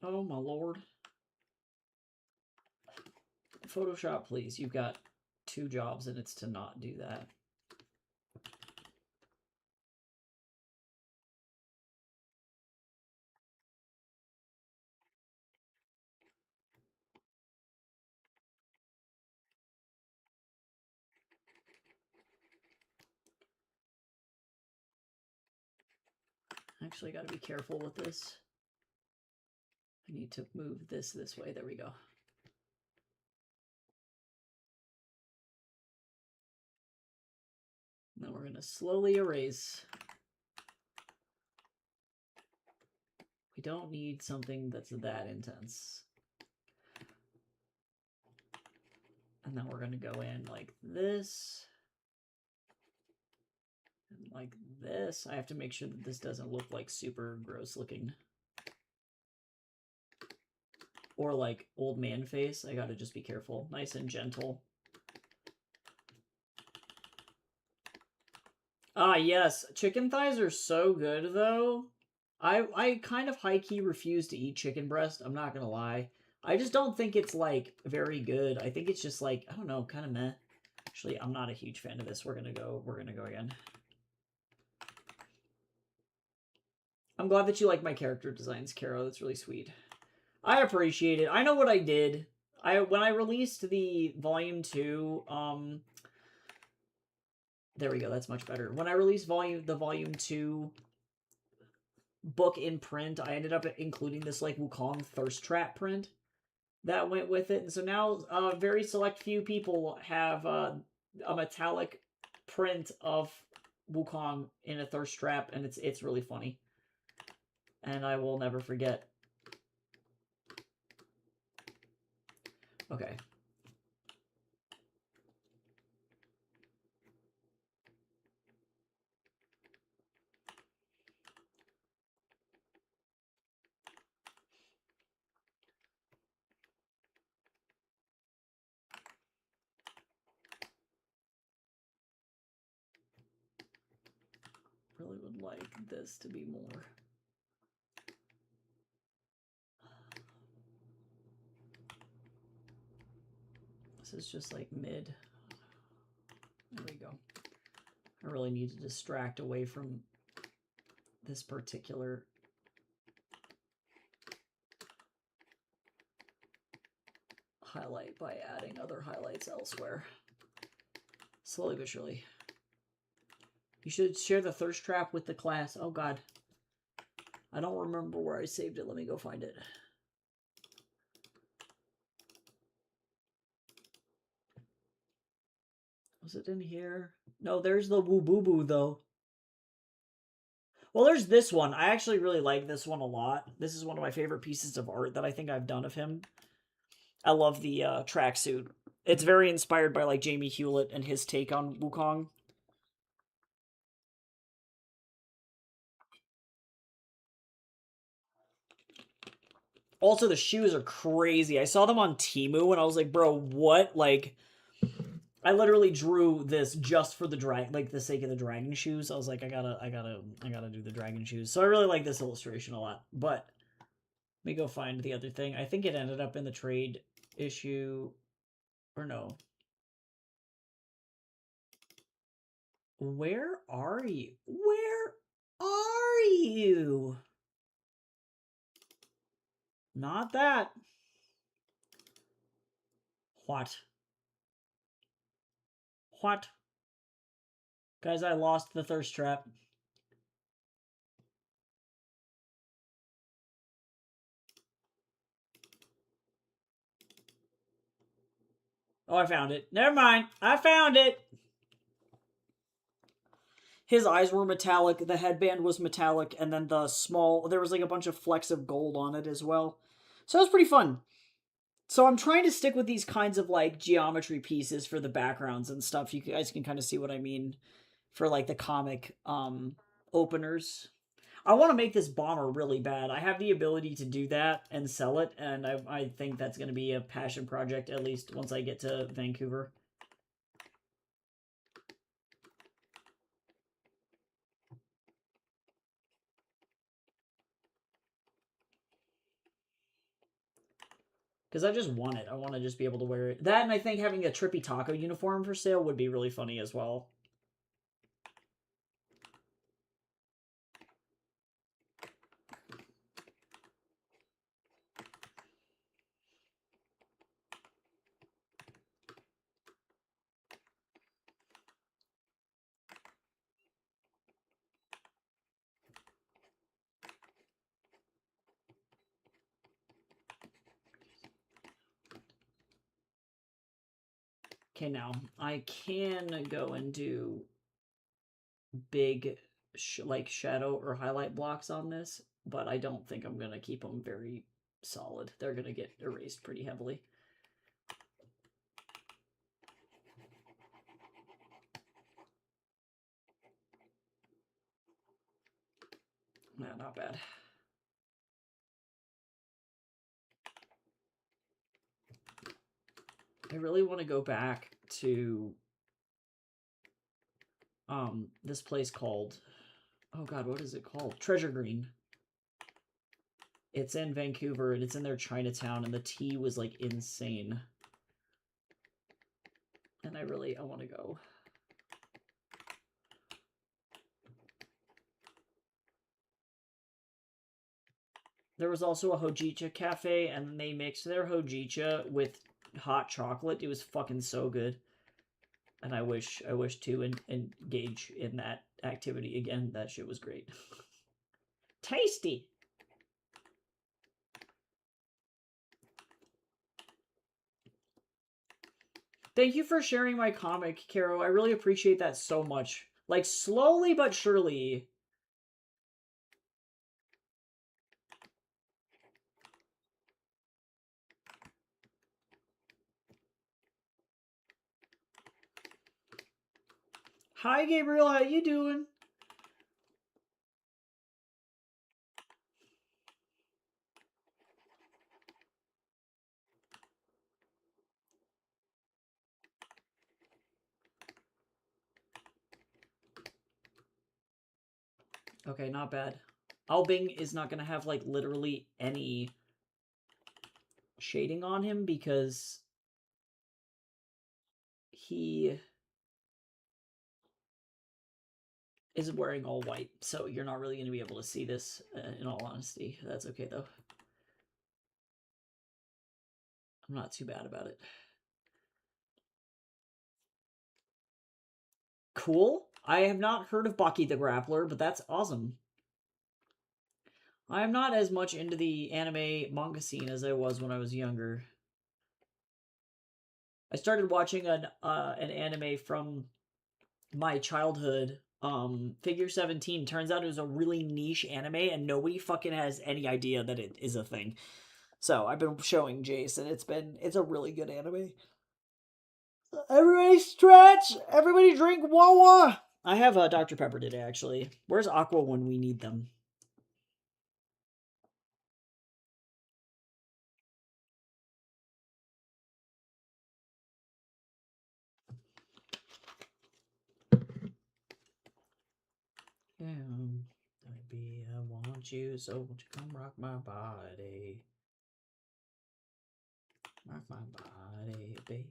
[SPEAKER 1] Oh, my lord. Photoshop, please. You've got 2 jobs, and it's to not do that. Actually, got to be careful with this. I need to move this way. There we go. Now we're going to slowly erase. We don't need something that's that intense. And then we're going to go in like this. And like this. I have to make sure that this doesn't look like super gross looking. Or like old man face. I gotta just be careful. Nice and gentle. Ah, yes. Chicken thighs are so good, though. I kind of high-key refuse to eat chicken breast. I'm not gonna lie. I just don't think it's, like, very good. I think it's just, like, I don't know, kind of meh. Actually, I'm not a huge fan of this. We're gonna go again. I'm glad that you like my character designs, Caro. That's really sweet. I appreciate it. I know what I did. When I released the Volume 2, there we go, that's much better. When I released the Volume 2 book in print, I ended up including this like Wukong Thirst Trap print that went with it. And so now a very select few people have a metallic print of Wukong in a thirst trap, and it's really funny. And I will never forget. Okay. Really would like this to be more. This is just like mid. There we go. I really need to distract away from this particular highlight by adding other highlights elsewhere. Slowly but surely. You should share the thirst trap with the class. Oh god. I don't remember where I saved it. Let me go find it. Was it in here? No, there's the Woo Boo Boo though. Well, there's this one. I actually really like this one a lot. This is one of my favorite pieces of art that I think I've done of him. I love the tracksuit. It's very inspired by like Jamie Hewlett and his take on Wukong. Also, the shoes are crazy. I saw them on Temu and I was like, bro, what? Like, I literally drew this just for the the sake of the dragon shoes. I was like, I gotta do the dragon shoes. So I really like this illustration a lot. But let me go find the other thing. I think it ended up in the trade issue, or no. Where are you? Where are you? Not that. What? What? Guys, I lost the thirst trap. Oh, I found it. Never mind. I found it. His eyes were metallic, the headband was metallic, and then there was like a bunch of flecks of gold on it as well. So it was pretty fun. So I'm trying to stick with these kinds of like geometry pieces for the backgrounds and stuff. You guys can kind of see what I mean for like the comic openers. I want to make this bomber really bad. I have the ability to do that and sell it, and I think that's going to be a passion project, at least once I get to Vancouver. Because I just want it. I want to just be able to wear it. That, and I think having a Trippy Taco uniform for sale would be really funny as well. Okay, now I can go and do big like shadow or highlight blocks on this, but I don't think I'm going to keep them very solid. They're going to get erased pretty heavily. Yeah, not bad. I really want to go back to this place called, oh god, what is it called? Treasure Green. It's in Vancouver and it's in their Chinatown, and the tea was like insane. And I want to go. There was also a Hojicha cafe, and they mixed their Hojicha with hot chocolate. It was fucking so good. And I wish to engage in that activity again. That shit was great. Tasty. Thank you for sharing my comic, Caro. I really appreciate that so much. Like, slowly but surely. Hi, Gabriel. How you doing? Okay, not bad. Albing is not going to have, like, literally any shading on him because he is wearing all white, so you're not really going to be able to see this, in all honesty. That's okay, though. I'm not too bad about it. Cool. I have not heard of Baki the Grappler, but that's awesome. I am not as much into the anime manga scene as I was when I was younger. I started watching an anime from my childhood. Figure 17. Turns out it was a really niche anime, and nobody fucking has any idea that it is a thing. So I've been showing Jason. It's a really good anime. Everybody stretch. Everybody drink Wawa. I have a Dr. Pepper today, actually. Where's Aqua when we need them? Baby, I want you, so won't you come rock my body? Rock my body, baby.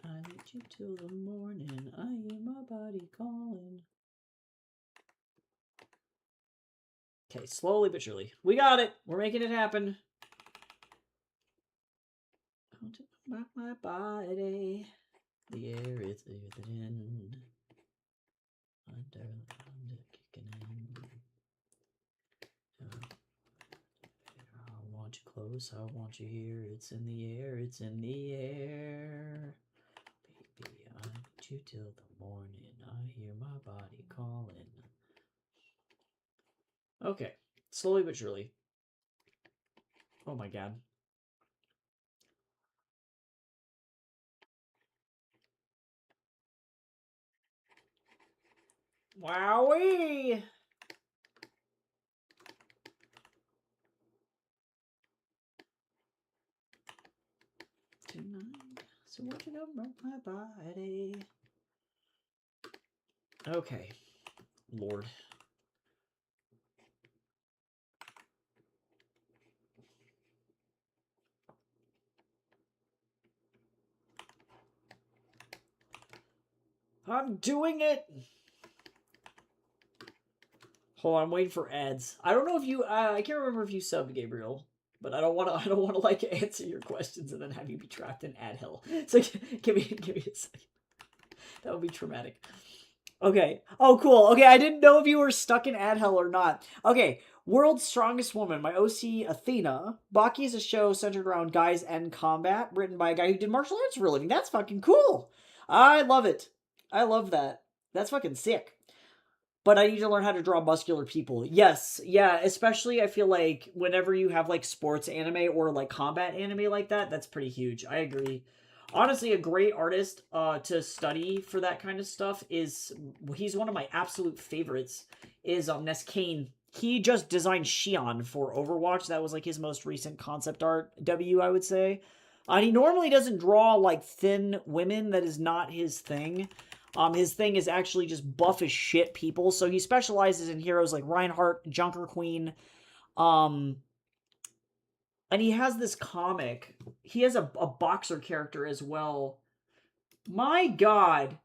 [SPEAKER 1] I need you till the morning. I hear my body calling. Okay, slowly but surely. We got it. We're making it happen. Won't you come rock my body? The air is in. Under kicking in. I want you close, I want you here. It's in the air, it's in the air. Baby, I need you till the morning. I hear my body calling. Okay, slowly but surely. Oh my god. Wowee! Tonight, so what you gonna rock my body? Okay, Lord. I'm doing it! Hold on, I'm waiting for ads. I don't know if you, I can't remember if you subbed, Gabriel. But I don't want to like answer your questions and then have you be trapped in ad hell. So give me a second. That would be traumatic. Okay. Oh, cool. Okay, I didn't know if you were stuck in ad hell or not. Okay, World's Strongest Woman, my OC Athena. Baki is a show centered around guys and combat, written by a guy who did martial arts for a living. That's fucking cool. I love it. I love that. That's fucking sick. But I need to learn how to draw muscular people. Yes, yeah, especially I feel like whenever you have like sports anime or like combat anime like that, that's pretty huge. I agree. Honestly, a great artist to study for that kind of stuff is, he's one of my absolute favorites, is Ness Kane. He just designed Xion for Overwatch. That was like his most recent concept art W, I would say. He normally doesn't draw like thin women. That is not his thing. His thing is actually just buff as shit people. So he specializes in heroes like Reinhardt, Junker Queen. And he has this comic. He has a boxer character as well. My god.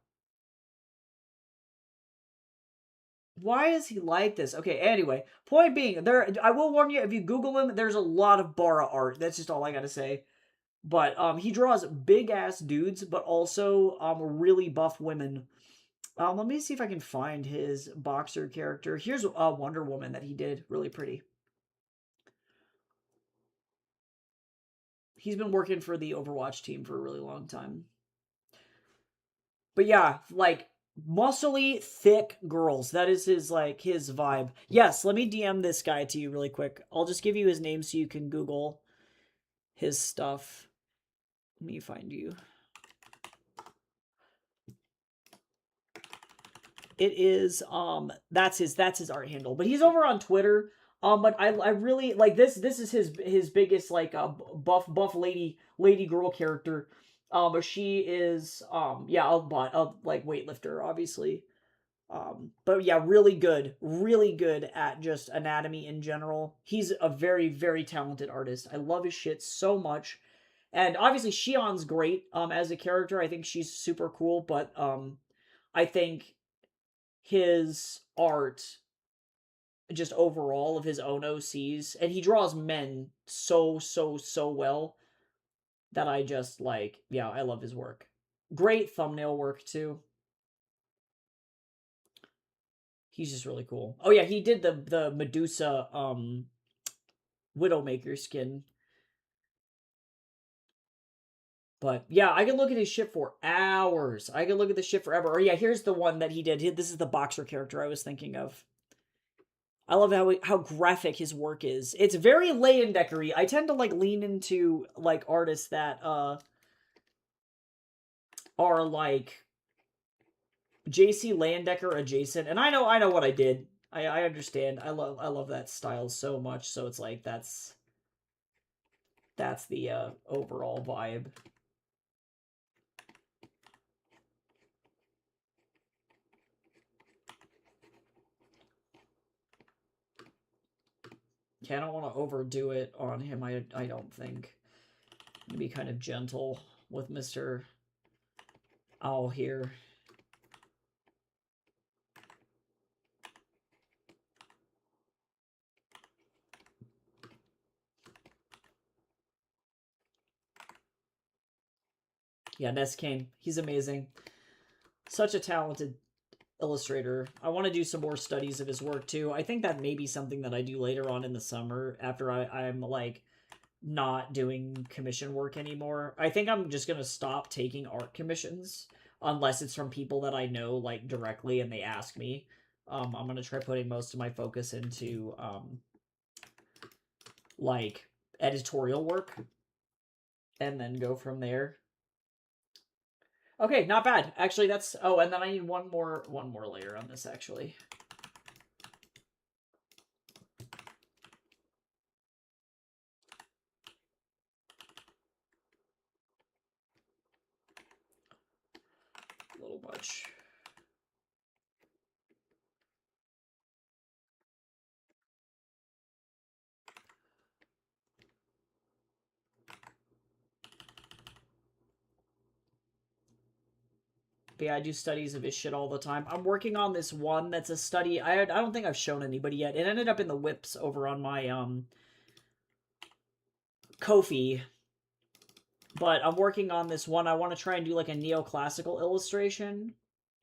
[SPEAKER 1] Why is he like this? Okay, anyway. Point being, I will warn you, if you Google him, there's a lot of Bara art. That's just all I gotta say. But he draws big-ass dudes, but also really buff women. Let me see if I can find his boxer character. Here's a Wonder Woman that he did. Really pretty. He's been working for the Overwatch team for a really long time. But yeah, like, muscly, thick girls. That is his, like, his vibe. Yes, let me DM this guy to you really quick. I'll just give you his name so you can Google his stuff. Let me find you. It is that's his art handle, but he's over on Twitter. But I really like this. This is his biggest like buff lady girl character. But she is yeah, a like weightlifter obviously. But yeah, really good at just anatomy in general. He's a very talented artist. I love his shit so much. And obviously Shion's great as a character. I think she's super cool, but I think his art just overall of his own OCs, and he draws men so well that I just like, yeah, I love his work. Great thumbnail work too. He's just really cool. Oh yeah, he did the Medusa Widowmaker skin. But yeah, I can look at his shit for hours. I can look at the shit forever. Or yeah, here's the one that he did. This is the boxer character I was thinking of. I love how graphic his work is. It's very Leyendecker-y. I tend to like lean into like artists that are like JC Leyendecker adjacent. And I know what I did. I understand. I love that style so much. So it's like that's the overall vibe. Okay, I don't want to overdo it on him. I don't think. I'm gonna be kind of gentle with Mr. Owl here. Yeah, Ness Kane. He's amazing. Such a talented illustrator. I want to do some more studies of his work too. I think that may be something that I do later on in the summer after I'm like not doing commission work anymore. I think I'm just gonna stop taking art commissions unless it's from people that I know like directly and they ask me. I'm gonna try putting most of my focus into like editorial work and then go from there. Okay, not bad. Actually, that's... Oh, and then I need one more layer on this, actually. A little much. But yeah, I do studies of his shit all the time. I'm working on this one that's a study. I don't think I've shown anybody yet. It ended up in the whips over on my Ko-fi. But I'm working on this one. I want to try and do like a neoclassical illustration.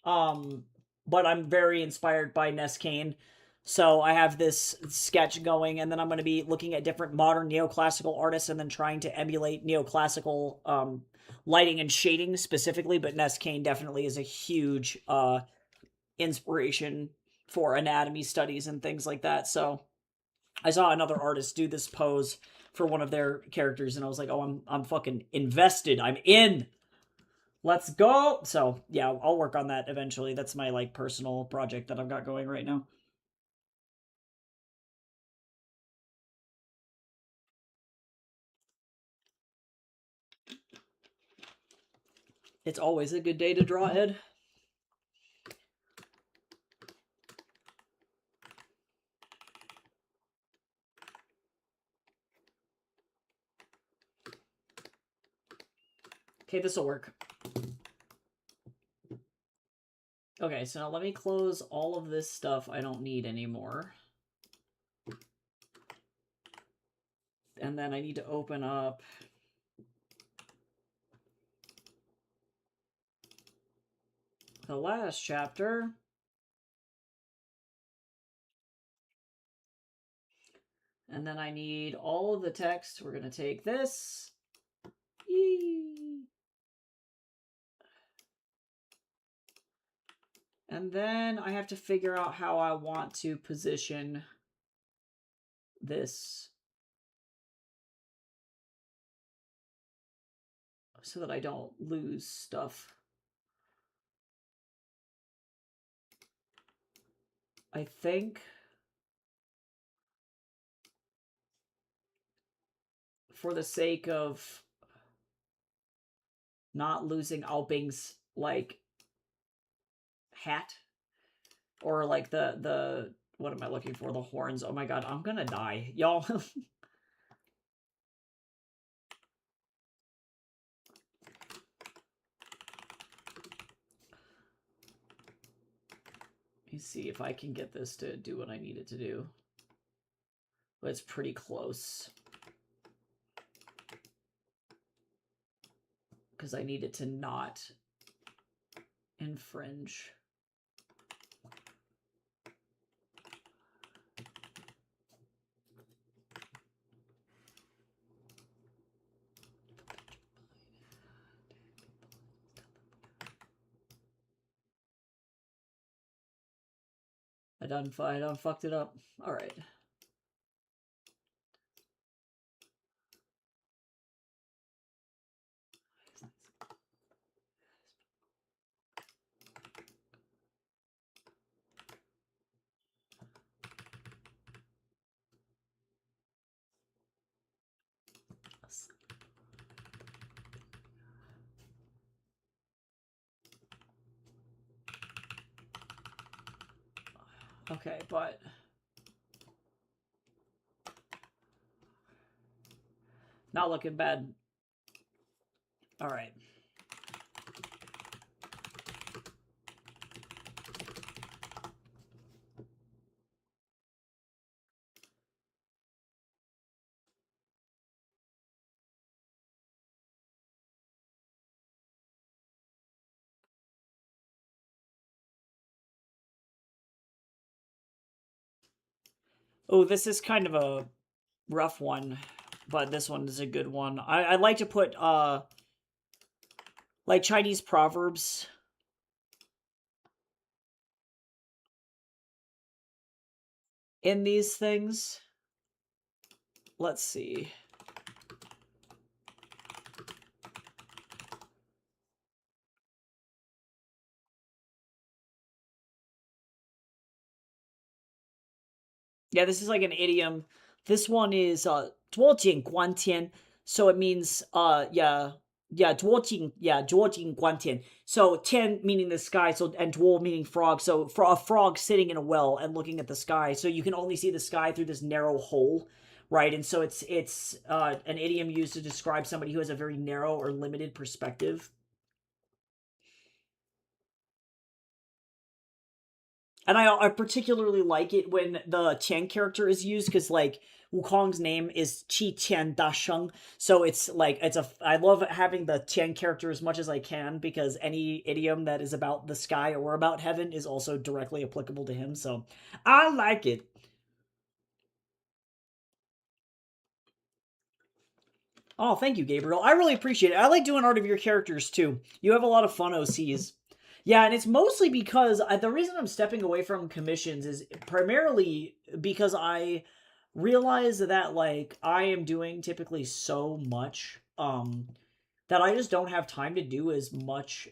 [SPEAKER 1] But I'm very inspired by Ness Kane. So I have this sketch going, and then I'm going to be looking at different modern neoclassical artists and then trying to emulate neoclassical lighting and shading specifically. But Ness Kane definitely is a huge inspiration for anatomy studies and things like that. So I saw another artist do this pose for one of their characters, and I was like, oh, I'm fucking invested. I'm in. Let's go. So yeah, I'll work on that eventually. That's my like personal project that I've got going right now. It's always a good day to draw, Ed. Okay, this will work. Okay, so now let me close all of this stuff I don't need anymore. And then I need to open up... the last chapter. And then I need all of the text. We're going to take this. Yee. And then I have to figure out how I want to position this so that I don't lose stuff. I think for the sake of not losing Alping's, like, hat, or like the what am I looking for? The horns. Oh my god, I'm gonna die, y'all. Let me see if I can get this to do what I need it to do. But it's pretty close. Because I need it to not infringe. I done fucked it up. All right. Okay, but not looking bad. All right. Oh, this is kind of a rough one, but this one is a good one. I like to put like Chinese proverbs in these things. Let's see. Yeah, this is like an idiom. This one is 捉景观天, so it means yeah, 捉景, yeah, 捉景观天. So 天 meaning the sky, so and 捉 meaning frog. So for a frog sitting in a well and looking at the sky, so you can only see the sky through this narrow hole, right? And so it's an idiom used to describe somebody who has a very narrow or limited perspective. And I particularly like it when the Qian character is used, because, like, Wukong's name is Qi Qian Da Sheng, so it's, like, I love having the Qian character as much as I can, because any idiom that is about the sky or about heaven is also directly applicable to him, so I like it. Oh, thank you, Gabriel. I really appreciate it. I like doing art of your characters, too. You have a lot of fun OCs. Yeah, and it's mostly because the reason I'm stepping away from commissions is primarily because I realize that, like, I am doing typically so much that I just don't have time to do as much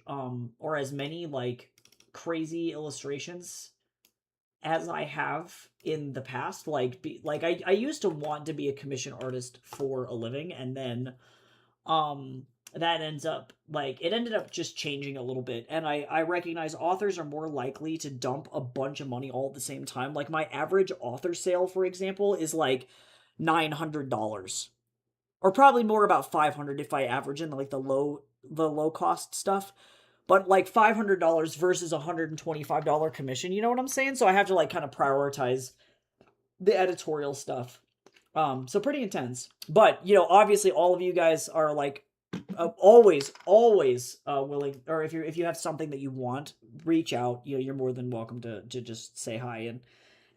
[SPEAKER 1] or as many, like, crazy illustrations as I have in the past. Like, I used to want to be a commission artist for a living, and then that ended up just changing a little bit. And I recognize authors are more likely to dump a bunch of money all at the same time. Like, my average author sale, for example, is like $900, or probably more, about 500 if I average in like the low cost stuff. But like $500 versus $125 commission, you know what I'm saying? So I have to, like, kind of prioritize the editorial stuff. So pretty intense. But, you know, obviously all of you guys are, like, always willing, or if you have something that you want, reach out. You're more than welcome to just say hi and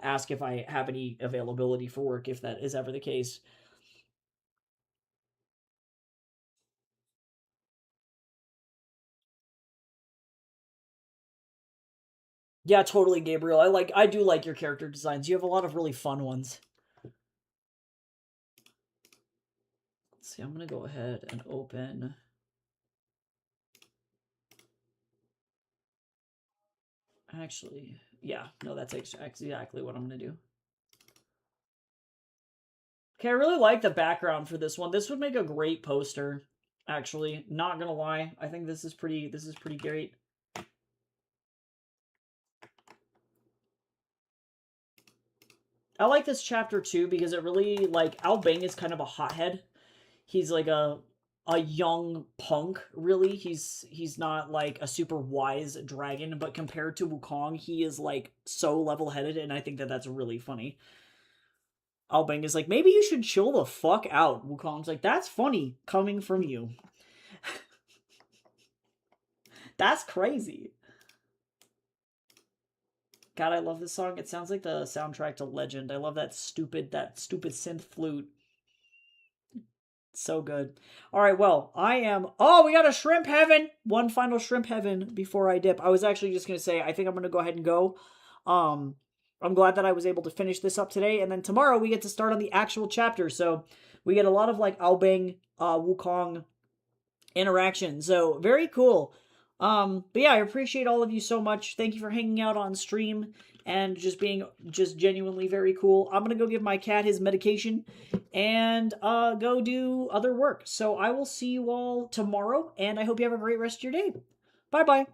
[SPEAKER 1] ask if I have any availability for work, if that is ever the case. Yeah, totally, Gabriel. I do like your character designs. You have a lot of really fun ones. Let's see, I'm gonna go ahead and open. Actually, yeah, no, that's exactly what I'm gonna do. Okay, I really like the background for this one. This would make a great poster. Actually, not gonna lie, I think this is pretty great. I like this chapter too because it really, like, Ao Beng is kind of a hothead. He's like a young punk, really. He's not like a super wise dragon, but compared to Wukong, he is like so level-headed, and I think that that's really funny. Ao Beng is like, maybe you should chill the fuck out. Wukong's like, that's funny coming from you. That's crazy. God, I love this song. It sounds like the soundtrack to Legend. I love that stupid synth flute. So good. All right, well, I am... Oh, we got a Shrimp Heaven! One final Shrimp Heaven before I dip. I was actually just going to say, I think I'm going to go ahead and go. I'm glad that I was able to finish this up today, and then tomorrow we get to start on the actual chapter, so we get a lot of, like, Ao Beng, Wukong interaction, so very cool. But yeah, I appreciate all of you so much. Thank you for hanging out on stream and just being just genuinely very cool. I'm gonna go give my cat his medication and go do other work. So I will see you all tomorrow, and I hope you have a great rest of your day. Bye bye.